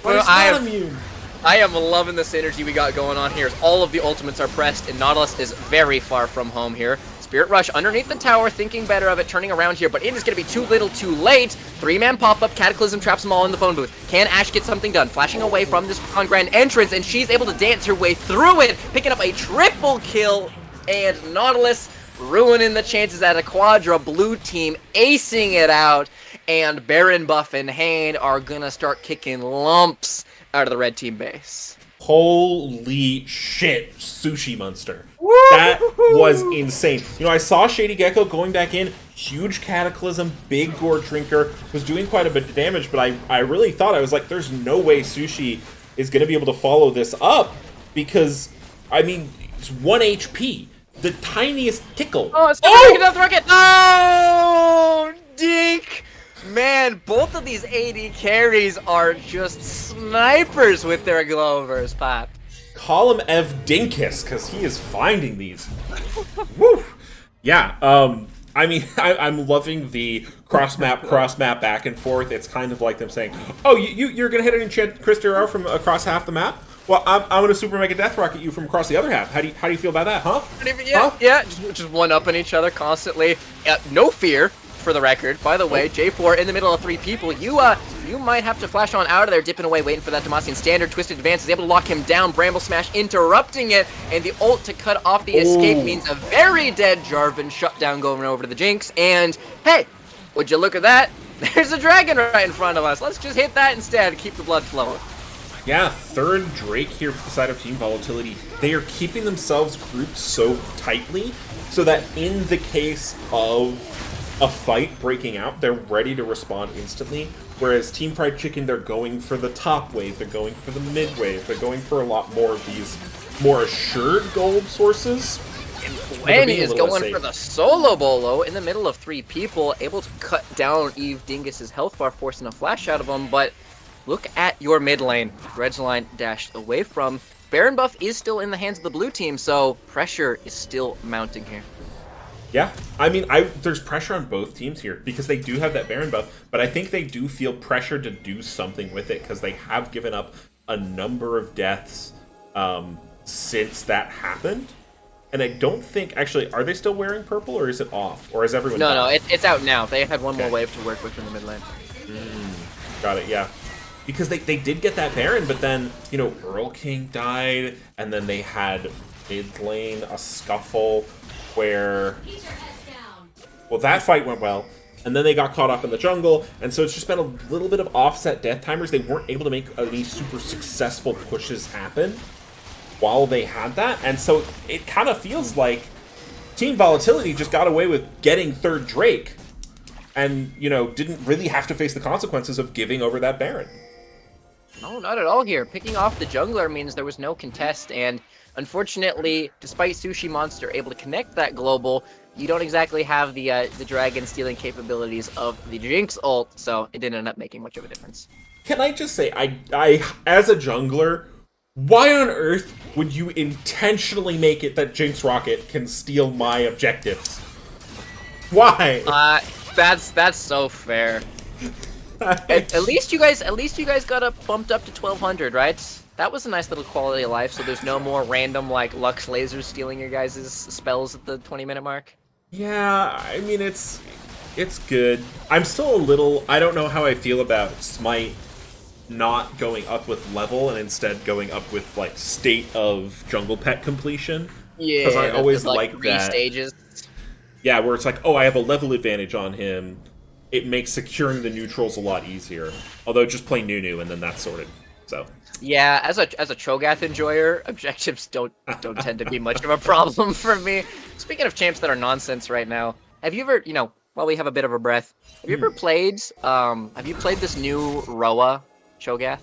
Gwen is not immune. I am loving the synergy we got going on here. All of the ultimates are pressed, and Nautilus is very far from home here. Spirit Rush underneath the tower, thinking better of it, turning around here, but it is going to be too little too late. Three-man pop-up, Cataclysm traps them all in the phone booth. Can Ashe get something done? Flashing away from this on grand entrance, and she's able to dance her way through it, picking up a triple kill, and Nautilus ruining the chances at a quadra. Blue team acing it out, and Baron buff in hand are going to start kicking lumps out of the red team base. Holy shit, Sushi Monster. That was insane. You know, I saw Shady Gecko going back in, huge Cataclysm, big Gore Drinker, was doing quite a bit of damage, but I really thought, I was like, there's no way Sushi is going to be able to follow this up, because, I mean, it's 1 HP. The tiniest tickle. Oh, it's Death Rocket! Oh, dink! Man, both of these AD carries are just snipers with their Glovers, Pop. Call him Ev Dinkus, because he is finding these. Woo! Yeah, I mean, I'm loving the cross-map back and forth. It's kind of like them saying, oh, you're going to hit an enchant Crystal from across half the map? Well, I'm going to super mega death rocket you from across the other half. How do you feel about that, huh? Yeah, just one-upping each other constantly. No fear, for the record. By the way, J4 in the middle of 3 people. You might have to flash on out of there, dipping away, waiting for that Demacian standard. Twisted Advance is able to lock him down. Bramble Smash interrupting it, and the ult to cut off the escape means a very dead Jarvan shutdown going over to the Jinx. And hey, would you look at that? There's a dragon right in front of us. Let's just hit that instead and keep the blood flowing. Yeah, third Drake here for the side of Team Volatility. They are keeping themselves grouped so tightly so that in the case of a fight breaking out, they're ready to respond instantly. Whereas Team Fried Chicken, they're going for the top wave, they're going for the mid wave, they're going for a lot more of these more assured gold sources. Gwen is going for the solo bolo in the middle of 3 people, able to cut down Eve Dingus's health bar, forcing a flash out of him, but look at your mid lane. Red's line dashed away from. Baron buff is still in the hands of the blue team, so pressure is still mounting here. Yeah, I mean, there's pressure on both teams here because they do have that Baron buff, but I think they do feel pressure to do something with it because they have given up a number of deaths since that happened. And I don't think, actually, are they still wearing purple or is it off? Or is everyone No, it's out now. They had one more wave to work with in the mid lane. Got it, yeah. Because they did get that Baron, but then, you know, Earl King died, and then they had mid lane a scuffle where, well, that fight went well, and then they got caught up in the jungle, and so it's just been a little bit of offset death timers. They weren't able to make any super successful pushes happen while they had that, and so it kind of feels like Team Volatility just got away with getting third Drake, and, you know, didn't really have to face the consequences of giving over that Baron. No, not at all here. Picking off the jungler means there was no contest, and unfortunately, despite Sushi Monster able to connect that global, you don't exactly have the dragon stealing capabilities of the Jinx ult, so it didn't end up making much of a difference. Can I just say, I as a jungler, why on earth would you intentionally make it that Jinx Rocket can steal my objectives? Why? That's so fair. At least you guys got bumped up to 1200, right? That was a nice little quality of life, so there's no more random, like, Lux lasers stealing your guys' spells at the 20-minute mark. Yeah, I mean, it's good. I'm still a little, I don't know how I feel about Smite not going up with level and instead going up with, like, state of jungle pet completion. Yeah, because I always like 3 that. stages. Yeah, where it's like, oh, I have a level advantage on him. It makes securing the neutrals a lot easier. Although just play Nunu and then that's sorted. So yeah, as a Cho'Gath enjoyer, objectives don't tend to be much of a problem for me. Speaking of champs that are nonsense right now, have you ever, you know, while we have a bit of a breath, have you ever played this new Roa Cho'Gath?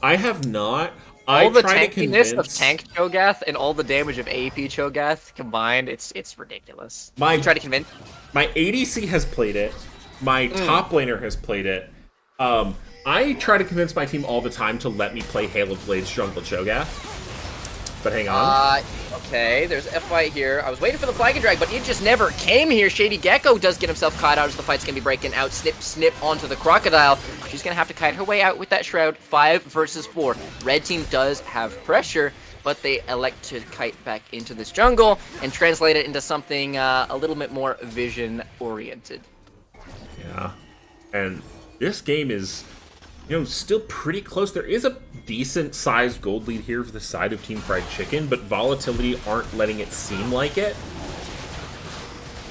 I have not. All the tankiness of tank Cho'Gath and all the damage of AEP Cho'Gath combined, it's ridiculous. You try to convince? My ADC has played it. My top laner has played it. I try to convince my team all the time to let me play Hail of Blades jungle Cho'Gath. But hang on. Okay, there's a fight here. I was waiting for the flag and drag, but it just never came here. Shady Gecko does get himself caught out as the fight's gonna be breaking out. Snip onto the crocodile. She's gonna have to kite her way out with that shroud. 5 versus 4. Red team does have pressure, but they elect to kite back into this jungle and translate it into something a little bit more vision-oriented. Yeah, and this game is, you know, still pretty close. There is a decent-sized gold lead here for the side of Team Fried Chicken, but Volatility aren't letting it seem like it.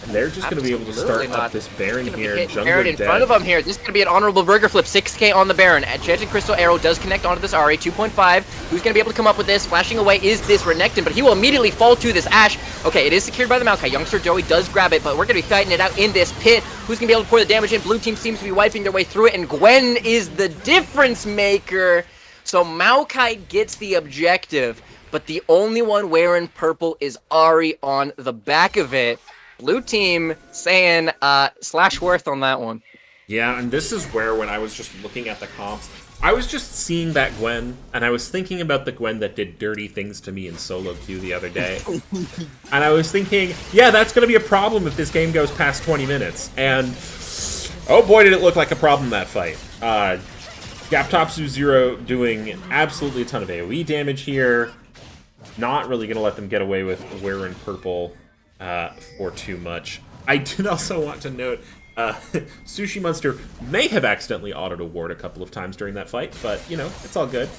And they're just going to be able to start up this Baron here. Baron in front of them here. This is going to be an honorable burger flip. 6k on the Baron. Enchanted Crystal Arrow does connect onto this Ahri. 2.5. Who's going to be able to come up with this? Flashing away is this Renekton, but he will immediately fall to this Ashe. Okay, it is secured by the Maokai. Youngster Joey does grab it, but we're going to be fighting it out in this pit. Who's going to be able to pour the damage in? Blue team seems to be wiping their way through it, and Gwen is the difference maker. So Maokai gets the objective, but the only one wearing purple is Ahri on the back of it. Blue team saying slash worth on that one. Yeah, and this is where, when I was just looking at the comps, I was just seeing that Gwen, and I was thinking about the Gwen that did dirty things to me in solo queue the other day. And I was thinking, yeah, that's going to be a problem if this game goes past 20 minutes. And oh boy, did it look like a problem that fight. Gaptopsu Zero doing absolutely a ton of AoE damage here. Not really going to let them get away with wearing purple for too much. I did also want to note, Sushi Monster may have accidentally autoed a ward a couple of times during that fight, but, you know, it's all good.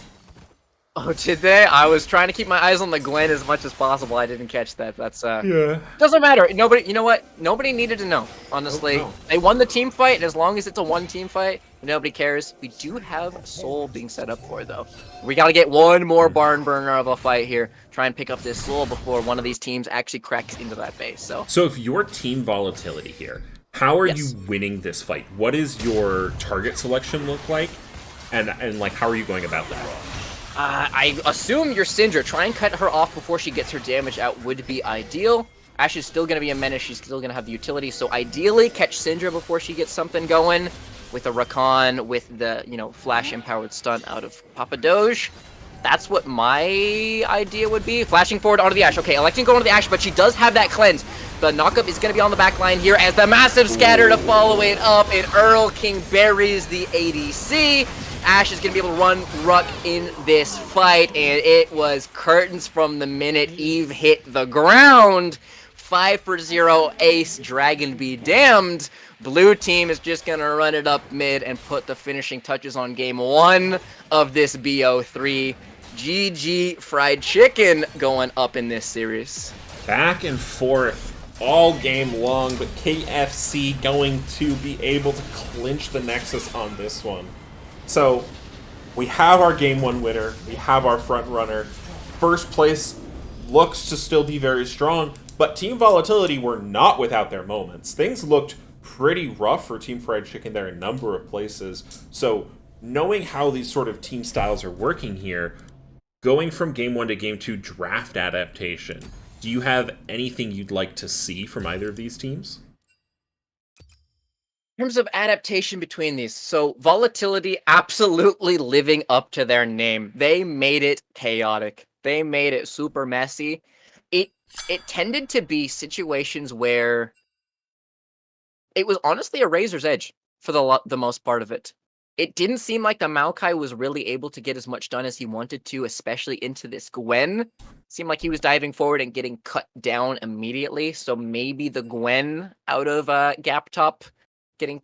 Oh, did they? I was trying to keep my eyes on the Gwen as much as possible. I didn't catch that. That's, yeah. Doesn't matter. Nobody, you know what? Nobody needed to know, honestly. Oh, no. They won the team fight, and as long as it's a one-team fight, nobody cares. We do have Soul being set up for, though. We gotta get one more barn burner of a fight here. Try and pick up this Soul before one of these teams actually cracks into that base, so if you're Team Volatility here, how are you winning this fight? What is your target selection look like? And like, how are you going about that? I assume you're Syndra. Try and cut her off before she gets her damage out would be ideal. Ashe is still going to be a menace. She's still going to have the utility. So ideally, catch Syndra before she gets something going with a Rakan, with the, flash-empowered stun out of Papa Doge. That's what my idea would be. Flashing forward onto the Ashe. Okay, electing going to the Ashe, but she does have that cleanse. The knockup is going to be on the back line here as the massive scatter to follow it up, and Earl King buries the ADC. Ashe is going to be able to run Ruck in this fight, and it was curtains from the minute Eve hit the ground. 5-for-0 ace, Dragon be damned. Blue team is just going to run it up mid and put the finishing touches on game 1 of this BO3. GG fried chicken going up in this series. Back and forth all game long, but KFC going to be able to clinch the Nexus on this one. So, we have our game 1 winner, we have our front runner. First place looks to still be very strong, but Team Volatility were not without their moments. Things looked pretty rough for Team Fried Chicken there in a number of places. So, knowing how these sort of team styles are working here, going from game 1 to game 2 draft adaptation, do you have anything you'd like to see from either of these teams? In terms of adaptation between these, so Volatility absolutely living up to their name. They made it chaotic. They made it super messy. It tended to be situations where it was honestly a razor's edge for the most part of it. It didn't seem like the Maokai was really able to get as much done as he wanted to, especially into this Gwen. Seemed like he was diving forward and getting cut down immediately, so maybe the Gwen out of Gap Top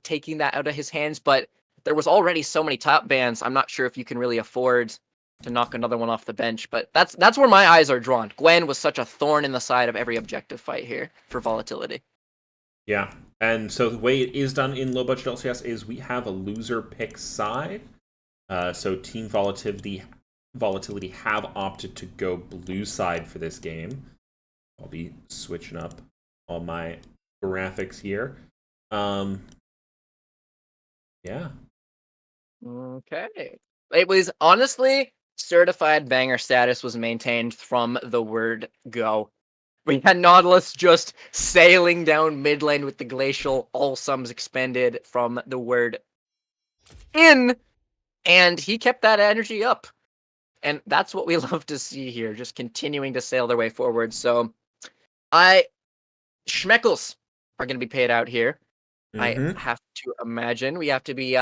taking that out of his hands, but there was already so many top bans, I'm not sure if you can really afford to knock another one off the bench, but that's where my eyes are drawn. Gwen was such a thorn in the side of every objective fight here for Volatility. Yeah, and so the way it is done in low-budget LCS is we have a loser pick side. So Team Volatility have opted to go blue side for this game. I'll be switching up all my graphics here. Yeah. Okay. It was honestly certified banger status was maintained from the word go. We had Nautilus just sailing down mid lane with the Glacial, all sums expended from the word in, and he kept that energy up. And that's what we love to see here, just continuing to sail their way forward. So, Schmeckles are going to be paid out here. I have to imagine we have to be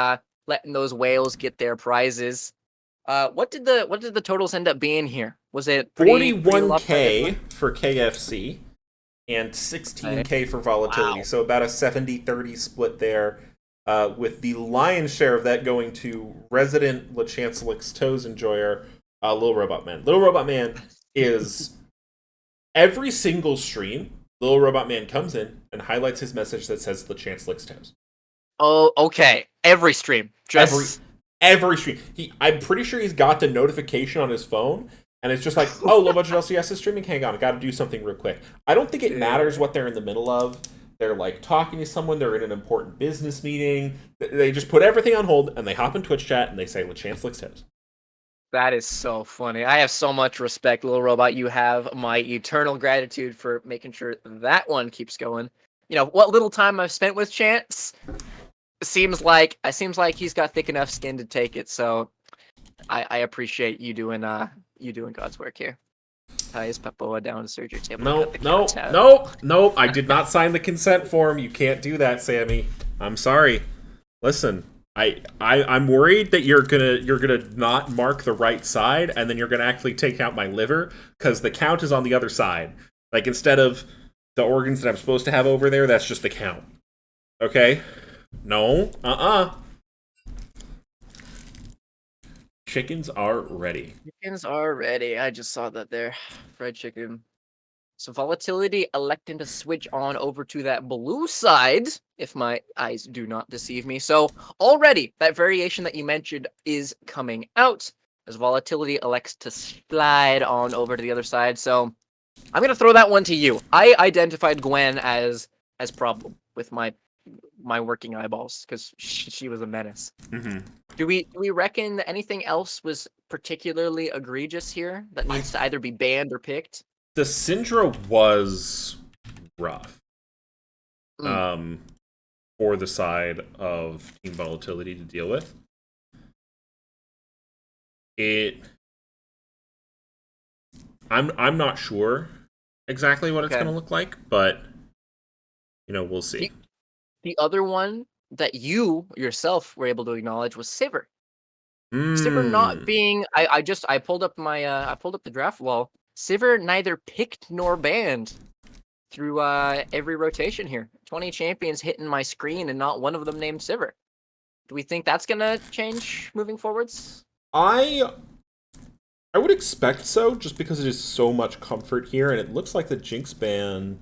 letting those whales get their prizes. What did the totals end up being here? Was it 41K for KFC and 16K for Volatility? Wow. So about a 70-30 split there, with the lion's share of that going to resident LeChancelix Toes enjoyer, Little Robot Man. Little Robot Man is every single stream. Little Robot Man comes in and highlights his message that says LeChancelix Toes. Oh, okay. Every stream. Every stream. I'm pretty sure he's got the notification on his phone, and it's just like, oh, low budget LCS is streaming. Hang on, I got to do something real quick. I don't think it matters what they're in the middle of. They're like talking to someone. They're in an important business meeting. They just put everything on hold, and they hop in Twitch chat, and they say LeChancelix Toes. That is so funny. I have so much respect, Little Robot. You have my eternal gratitude for making sure that one keeps going. You know, what little time I've spent with Chance, seems like he's got thick enough skin to take it. So I appreciate you doing God's work here. Ties Papoa down to surgery table. Nope. I did not sign the consent form. You can't do that, Sammy. I'm sorry. Listen, I'm worried that you're gonna not mark the right side, and then you're gonna actually take out my liver, because the count is on the other side. Like, instead of the organs that I'm supposed to have over there, that's just the count. Okay? No. Chickens are ready. Chickens are ready. I just saw that there. Fried chicken. So Volatility electing to switch on over to that blue side, if my eyes do not deceive me. So already, that variation that you mentioned is coming out, as Volatility elects to slide on over to the other side. So I'm going to throw that one to you. I identified Gwen as problem with my my working eyeballs because she was a menace. Mm-hmm. Do we reckon that anything else was particularly egregious here that needs to either be banned or picked? The Syndra was rough. Mm. For the side of Team Volatility to deal with. I'm not sure exactly what it's Okay. going to look like, but we'll see. The other one that you yourself were able to acknowledge was Sivir. Sivir not being I pulled up the draft wall. Sivir neither picked nor banned through every rotation here. 20 champions hitting my screen and not one of them named Sivir. Do we think that's gonna change moving forwards? I would expect so, just because it is so much comfort here, and it looks like the Jinx banned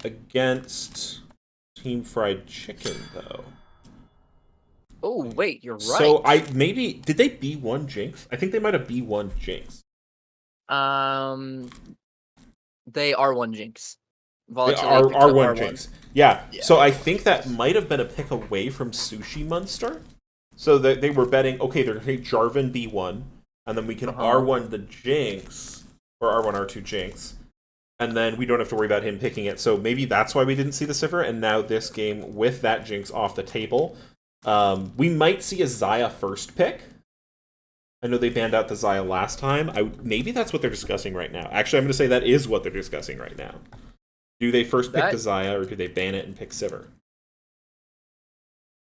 against Team Fried Chicken, though. Oh wait, you're right. So did they B1 Jinx? I think they might have B1 Jinx. They are one Jinx. Volatility are one Jinx. Yeah. So I think that might have been a pick away from Sushi Monster. So that they were betting, okay, they're going to take Jarvan B1, and then we can R1 the Jinx, or R1, R2 Jinx, and then we don't have to worry about him picking it. So maybe that's why we didn't see the Sivir, and now this game, with that Jinx off the table, we might see a Xayah first pick. I know they banned out the Xayah last time. Maybe that's what they're discussing right now. Actually, I'm going to say that is what they're discussing right now. Do they first pick the Xayah, or do they ban it and pick Sivir?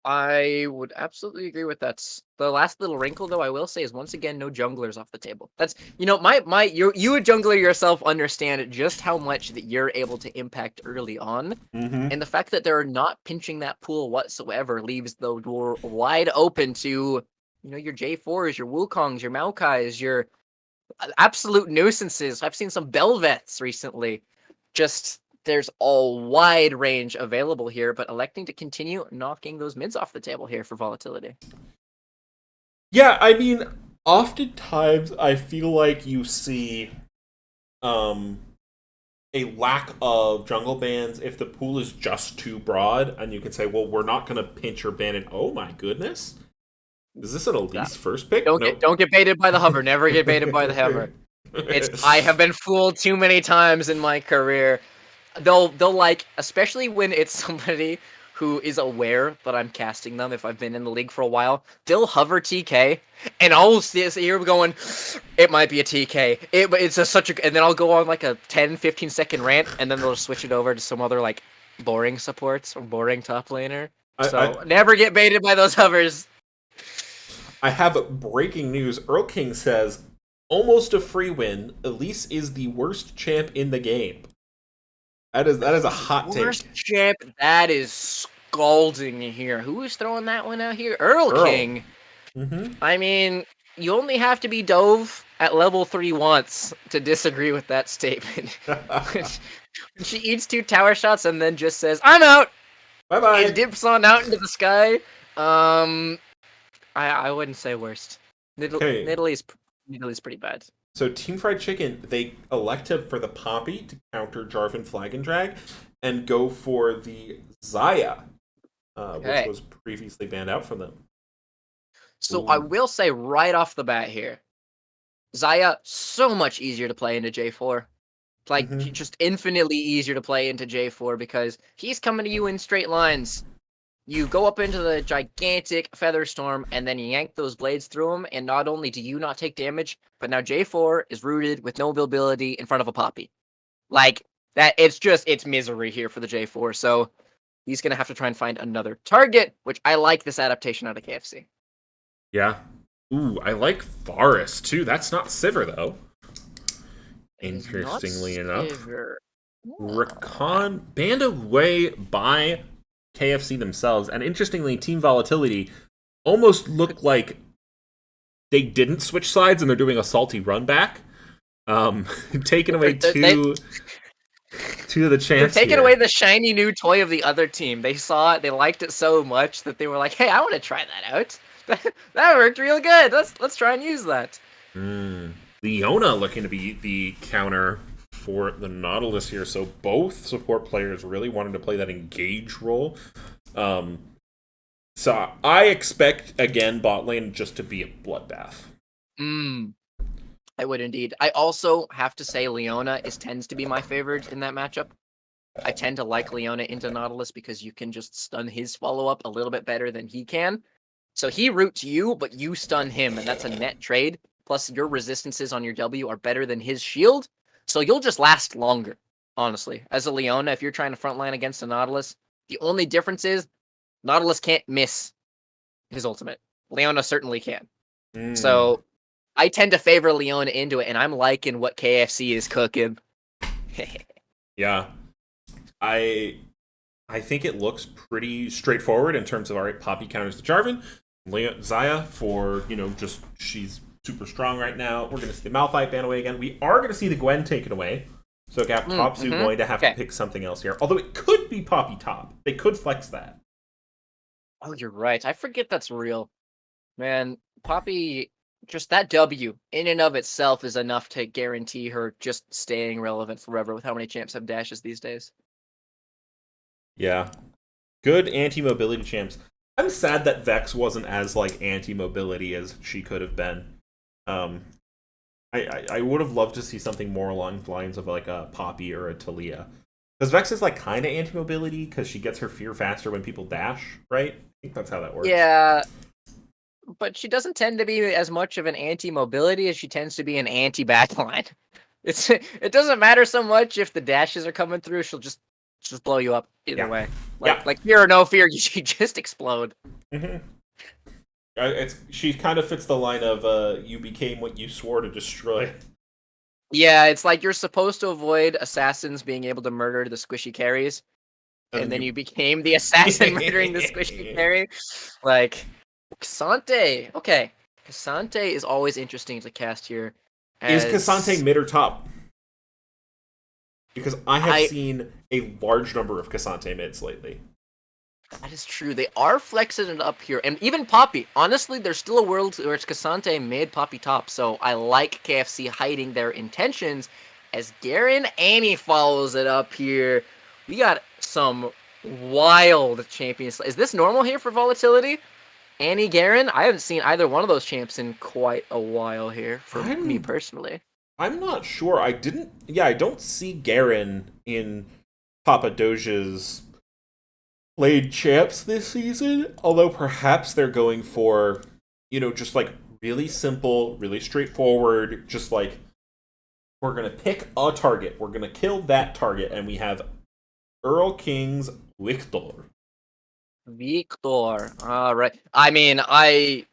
I would absolutely agree with that. The last little wrinkle, though, I will say, is once again no junglers off the table. That's you a jungler yourself understand just how much that you're able to impact early on, and the fact that they're not pinching that pool whatsoever leaves the door wide open to your J4s, your Wukongs, your Maokais, your absolute nuisances. I've seen some Belveths recently. Just there's a wide range available here, but electing to continue knocking those mids off the table here for Volatility. Yeah, I mean, oftentimes I feel like you see a lack of jungle bans if the pool is just too broad, and you can say, well, we're not going to pinch or ban it. Oh my goodness. Is this an Elise first pick? Don't get baited by the hover. Never get baited by the hover. I have been fooled too many times in my career. They'll like, especially when it's somebody who is aware that I'm casting them, if I've been in the league for a while, they'll hover TK, and I'll sit here going, it might be a TK. And then I'll go on like a 10, 15 second rant, and then they'll switch it over to some other like boring supports or boring top laner. Never get baited by those hovers. I have breaking news. Earl King says, almost a free win. Elise is the worst champ in the game. That is a hot take. Worst champ, that is scalding here. Who is throwing that one out here? Earl King. Mm-hmm. I mean, you only have to be Dove at level 3 once to disagree with that statement. She eats 2 tower shots and then just says, I'm out! Bye-bye! And dips on out into the sky. I wouldn't say worst. Nidalee is pretty bad. So Team Fried Chicken, they elected for the Poppy to counter Jarvan Flag and Drag and go for the Xayah, which was previously banned out from them. So I will say right off the bat here, Xayah, so much easier to play into J4. Like, just infinitely easier to play into J4 because he's coming to you in straight lines. You go up into the gigantic Feather Storm, and then you yank those blades through him, and not only do you not take damage, but now J4 is rooted with no ability in front of a Poppy. Like, it's misery here for the J4, so he's going to have to try and find another target, which I like this adaptation out of KFC. Yeah. Ooh, I like Forest, too. That's not Sivir, though. Interestingly enough. Rakan banned away by KFC themselves, and interestingly, Team Volatility almost looked like they didn't switch sides and they're doing a salty run back. Taking away two of the champs. They're taking away the shiny new toy of the other team. They saw it, they liked it so much that they were like, hey, I want to try that out. That worked real good. Let's try and use that. Leona looking to be the counter for the Nautilus here. So both support players really wanted to play that engage role. So I expect, again, bot lane just to be a bloodbath. I would indeed. I also have to say Leona tends to be my favorite in that matchup. I tend to like Leona into Nautilus because you can just stun his follow-up a little bit better than he can. So he roots you, but you stun him, and that's a net trade. Plus, your resistances on your W are better than his shield, so you'll just last longer, honestly. As a Leona, if you're trying to frontline against a Nautilus, the only difference is Nautilus can't miss his ultimate. Leona certainly can. So I tend to favor Leona into it, and I'm liking what KFC is cooking. Yeah. I think it looks pretty straightforward in terms of, all right, Poppy counters the Jarvan. Xayah for, just she's super strong right now. We're going to see the Malphite ban away again. We are going to see the Gwen taken away. So Gap Topsu going to have to pick something else here. Although it could be Poppy top. They could flex that. Oh, you're right. I forget that's real. Man, Poppy, just that W in and of itself is enough to guarantee her just staying relevant forever with how many champs have dashes these days. Yeah. Good anti-mobility champs. I'm sad that Vex wasn't as, anti-mobility as she could have been. I would have loved to see something more along the lines of, a Poppy or a Talia. Because Vex is, kind of anti-mobility, because she gets her fear faster when people dash, right? I think that's how that works. Yeah, but she doesn't tend to be as much of an anti-mobility as she tends to be an anti-backline. It doesn't matter so much if the dashes are coming through, she'll just blow you up either way. Like fear or no fear, you just explode. Mm-hmm. She kind of fits the line of you became what you swore to destroy. Yeah, it's like you're supposed to avoid assassins being able to murder the squishy carries, and then you became the assassin murdering the squishy carry. Like, Cassante. Okay, Cassante is always interesting to cast here. Is Cassante mid or top? Because I have seen a large number of Cassante mids lately. That is true. They are flexing it up here. And even Poppy. Honestly, there's still a world where it's Cassante mid, Poppy top. So I like KFC hiding their intentions as Garen Annie follows it up here. We got some wild champions. Is this normal here for Volatility? Annie, Garen? I haven't seen either one of those champs in quite a while here for me personally. I'm not sure. I don't see Garen in Papa Doja's played champs this season, although perhaps they're going for, just really simple, really straightforward, just we're going to pick a target, we're going to kill that target, and we have Earl King's Victor. All right. I mean, I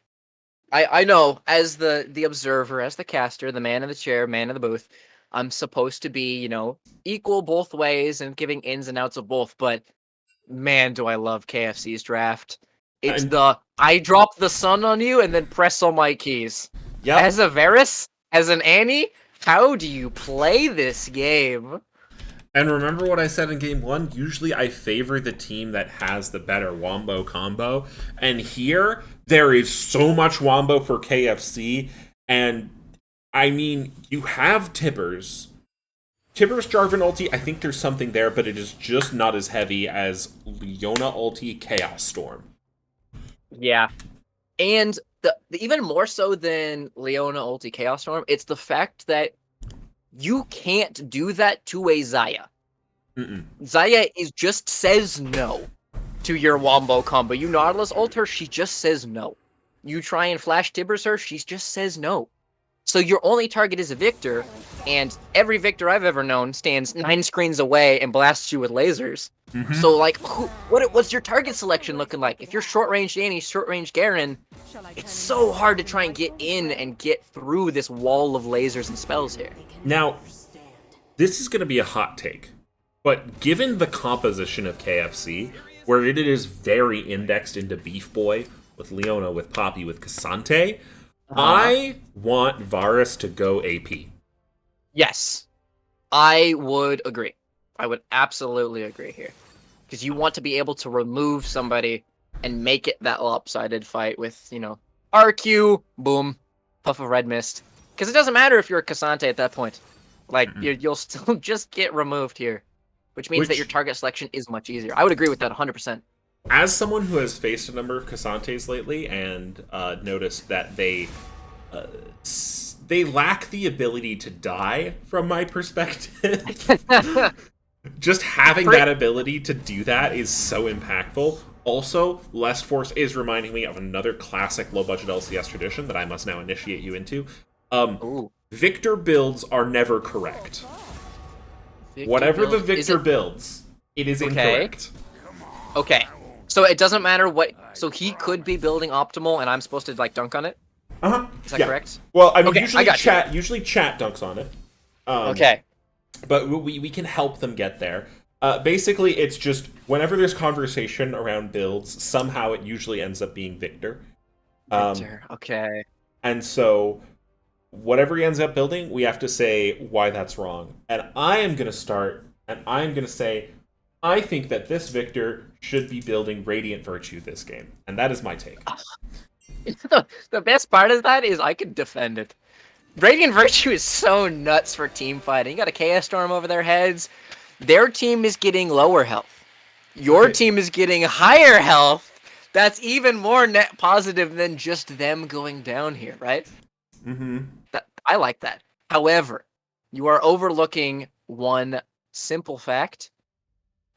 know, as the observer, as the caster, the man in the chair, man in the booth, I'm supposed to be, equal both ways and giving ins and outs of both, but man, do I love KFC's draft. It's I drop the sun on you and then press all my keys. Yep. As a Varus, as an Annie, how do you play this game? And remember what I said in game 1? Usually I favor the team that has the better Wombo combo. And here, there is so much Wombo for KFC. And, I mean, you have Tibbers. Tibbers Jarvan ulti, I think there's something there, but it is just not as heavy as Leona ulti Chaos Storm. Yeah. And the even more so than Leona ulti Chaos Storm, it's the fact that you can't do that to a Xayah. Xayah just says no to your Wombo combo. You Nautilus ult her, she just says no. You try and flash Tibbers her, she just says no. So your only target is a Victor, and every Victor I've ever known stands 9 screens away and blasts you with lasers. So, what's your target selection looking like? If you're short-range Annie, short-range Garen, it's so hard to try and get in and get through this wall of lasers and spells here. Now, this is going to be a hot take, but given the composition of KFC, where it is very indexed into Beef Boy, with Leona, with Poppy, with Cassante, I want Varus to go AP. Yes, I would agree. I would absolutely agree here. Because you want to be able to remove somebody and make it that lopsided fight with, RQ, boom, puff of red mist. Because it doesn't matter if you're a Cassante at that point. Like Mm-mm. you'll still just get removed here, which means that your Which, target selection is much easier. I would agree with that 100%. as someone who has faced a number of Casantes lately and noticed that uh, they lack the ability to die, from my perspective. Just having Pre- that ability to do that is so impactful. Also, Less Force is reminding me of another classic low budget LCS tradition that I must now initiate you into. Um, Ooh, Victor builds are never correct. Victor Whatever the build. Is Victor it builds, it is okay? incorrect. Okay. So it doesn't matter what. So he could be building optimal, and I'm supposed to like dunk on it. Uh huh. Is that Yeah. correct? Well, I mean, Okay, I got you. usually chat dunks on it. Um, Okay. but we can help them get there. Basically, it's just whenever there's conversation around builds, somehow it usually ends up being Victor. Um, Victor. Okay. and so, whatever he ends up building, we have to say why that's wrong. And I am going to start, and I'm going to say, I think that this Victor should be building Radiant Virtue this game. And that is my take. The best part of that is I can defend it. Radiant Virtue is so nuts for team fighting. You got a Chaos Storm over their heads. Their team is getting lower health. Your Okay. team is getting higher health. That's even more net positive than just them going down here, right? Mm-hmm. I like that. However, you are overlooking one simple fact.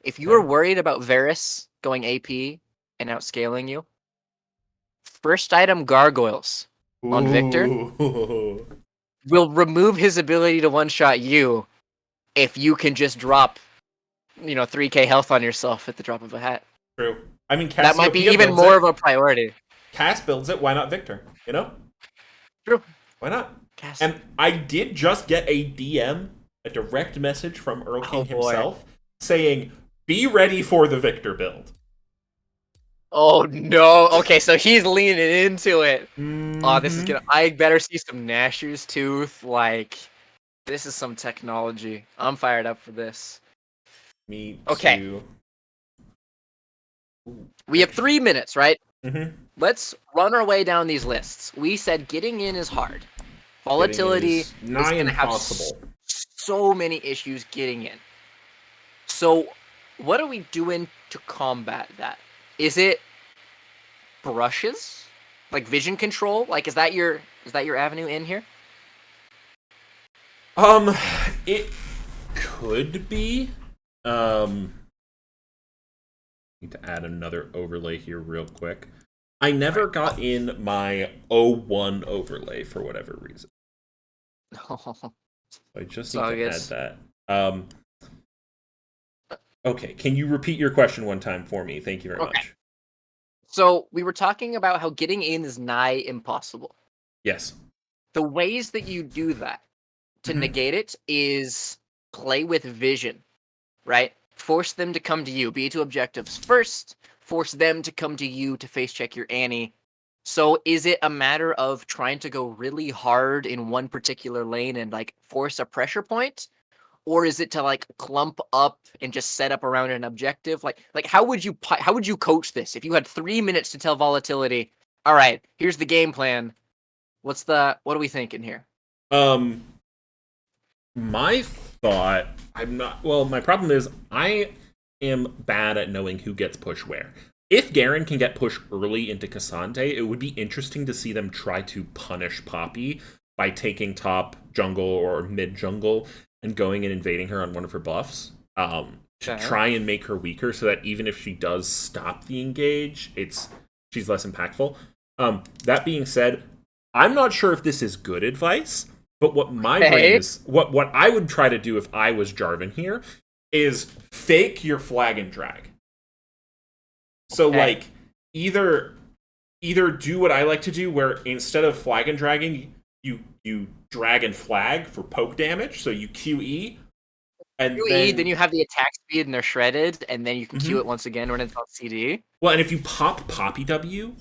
If you are Okay. worried about Varus going AP and outscaling you, first item Gargoyles on Victor Ooh. will remove his ability to one-shot you if you can just drop, 3k health on yourself at the drop of a hat. True. I mean, That might be Cassiopeia even builds more it. of a priority. Cass builds it. Why not Victor? You know? True. Why not? Cass. And I did just get a DM, a direct message from Earl Oh, King boy. himself, saying, "Be ready for the Victor build." Oh no. Okay, so he's leaning into it. Oh, this is Mm-hmm. gonna. I better see some Gnasher's Tooth. Like, this is some technology. I'm fired up for this. Me Okay, too. we have 3 minutes, right? Mm-hmm. Let's run our way down these lists. We said getting in is hard. Getting in Volatility is is nigh gonna have impossible. so many issues getting in. So, what are we doing to combat that? Is it brushes? Like vision control? Like is that your avenue in here? Um, it could be. Um, need to add another overlay here real quick. I never Right. got in my O1 overlay for whatever reason. I just So need I to add guess that. Okay, can you repeat your question one time for me? Thank you very okay. much. So we were talking about how getting in is nigh impossible. Yes. The ways that you do that to Mhm. negate it is play with vision, right? Force them to come to you. B2 objectives first. Force them to come to you to face check your Annie. So is it a matter of trying to go really hard in one particular lane and like force a pressure point? Or is it to like clump up and just set up around an objective? Like how would you coach this if you had 3 minutes to tell Volatility? All right, here's the game plan. What are we thinking here? Um, my thought, my problem is I am bad at knowing who gets pushed where. If Garen can get pushed early into Cassante, it would be interesting to see them try to punish Poppy by taking top jungle or mid jungle and going and invading her on one of her buffs. To Okay. try and make her weaker so that even if she does stop the engage, she's less impactful. That being said, I'm not sure if this is good advice, but what my brain Hey. is, what I would try to do if I was Jarvan here, is fake your flag and drag. So Okay. like either do what I like to do, where instead of flag and dragging, you drag and flag for poke damage. So you QE and QE, then you have the attack speed and they're shredded, and then you can Q Mhm. it once again when it's on CD. Well, and if you pop Poppy W,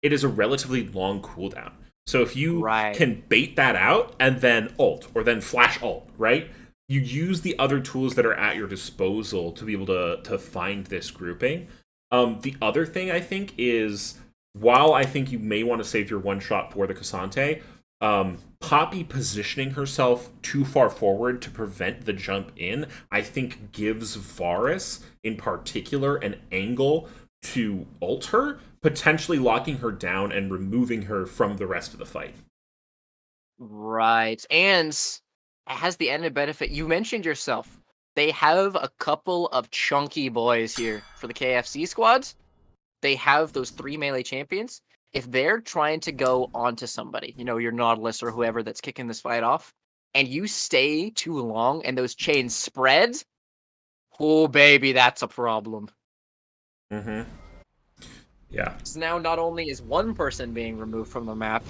it is a relatively long cooldown. So if you Right. can bait that out and then ult or then flash ult, right? You use the other tools that are at your disposal to be able to find this grouping. The other thing I think is, while I think you may want to save your one shot for the Cassante, Poppy positioning herself too far forward to prevent the jump in, I think gives Varus, in particular, an angle to ult her, potentially locking her down and removing her from the rest of the fight. Right. And it has the added benefit. You mentioned yourself. They have a couple of chunky boys here for the KFC squads. They have those 3 melee champions. If they're trying to go onto somebody, your Nautilus or whoever that's kicking this fight off, and you stay too long and those chains spread, oh baby, that's a problem. Mm-hmm. Yeah. So now not only is one person being removed from the map,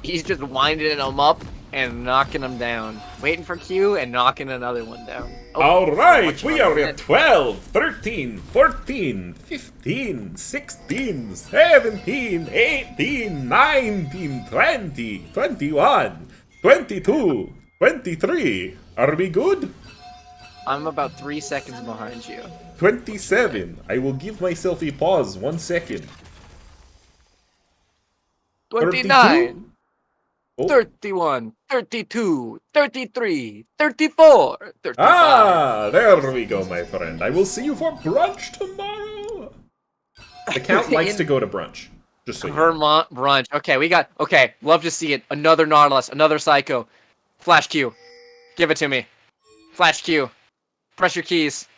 he's just winding them up and knocking them down. Waiting for Q and knocking another one down. Oh, all right, we are at 12, 13, 14, 15, 16, 17, 18, 19, 20, 21, 22, 23. Are we good? I'm about 3 seconds behind you. 27. I will give myself a pause. 1 second. 29. 31, 32, 33, 34, 35. Ah, there we go, my friend. I will see you for brunch tomorrow. The Count likes to go to brunch. Just so you know. Vermont brunch. Okay, love to see it. Another Nautilus, another Psycho. Flash Q. Give it to me. Flash Q. Press your keys.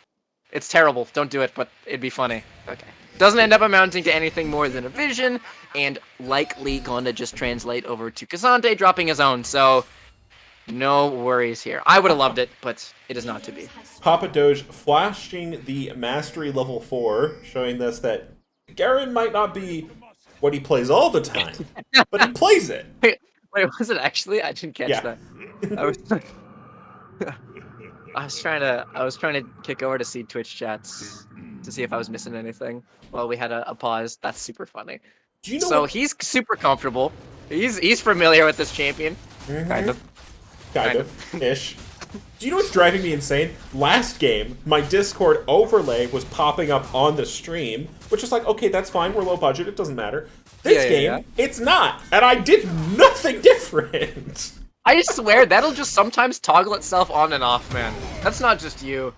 It's terrible. Don't do it, but it'd be funny. Okay. Doesn't end up amounting to anything more than a vision, and likely going to just translate over to Kazante, dropping his own, so no worries here. I would have loved it, but it is not to be. Papa Doge flashing the Mastery level 4, showing us that Garen might not be what he plays all the time, but he plays it. Wait, was it actually? I didn't catch that. I was trying to kick over to see Twitch chats to see if I was missing anything while we had a pause. That's super funny. Do you know so he's super comfortable. He's familiar with this champion. Mm-hmm. Kind of. Ish. Do you know what's driving me insane? Last game, my Discord overlay was popping up on the stream, which is like, okay, that's fine, we're low budget, it doesn't matter. This game, it's not, and I did nothing different. I swear, that'll just sometimes toggle itself on and off, man. That's not just you.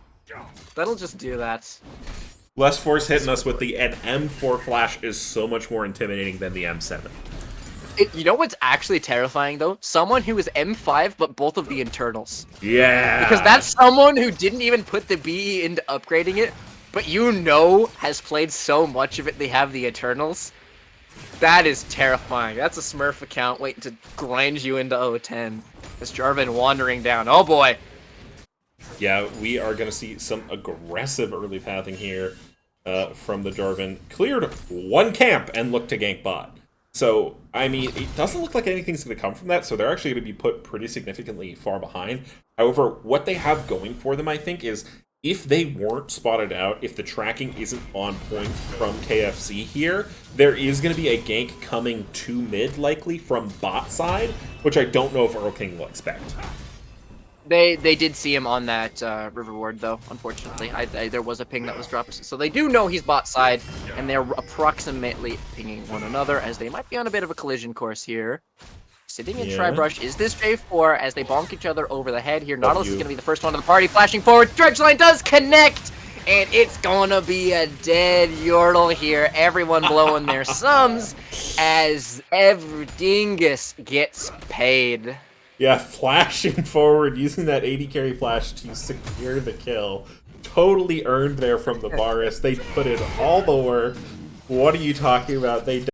That'll just do that. Less Force hitting us with the M4 flash is so much more intimidating than the M7. You know what's actually terrifying, though? Someone who is M5, but both of the internals. Yeah. Because that's someone who didn't even put the BE into upgrading it, but has played so much of it they have the Eternals. That is terrifying. That's a Smurf account waiting to grind you into O10. This Jarvan wandering down. Oh boy. Yeah, we are going to see some aggressive early pathing here from the Jarvan. Cleared one camp and looked to gank bot. So, I mean, it doesn't look like anything's going to come from that, so they're actually going to be put pretty significantly far behind. However, what they have going for them, I think, is if they weren't spotted out, if the tracking isn't on point from KFC here, there is going to be a gank coming to mid, likely, from bot side, which I don't know if Earl King will expect. They did see him on that river ward, though, unfortunately. There was a ping that was dropped. So they do know he's bot side, and they're approximately pinging one another, as they might be on a bit of a collision course here. Sitting in Tribrush is this J4 as they bonk each other over the head here. Nautilus is going to be the first one to the party, flashing forward. Dredge line does connect, and it's going to be a dead Yordle here. Everyone blowing their sums as every dingus gets paid. Yeah, flashing forward, using that 80 carry flash to secure the kill. Totally earned there from the Varus. They put in all the work. What are you talking about? They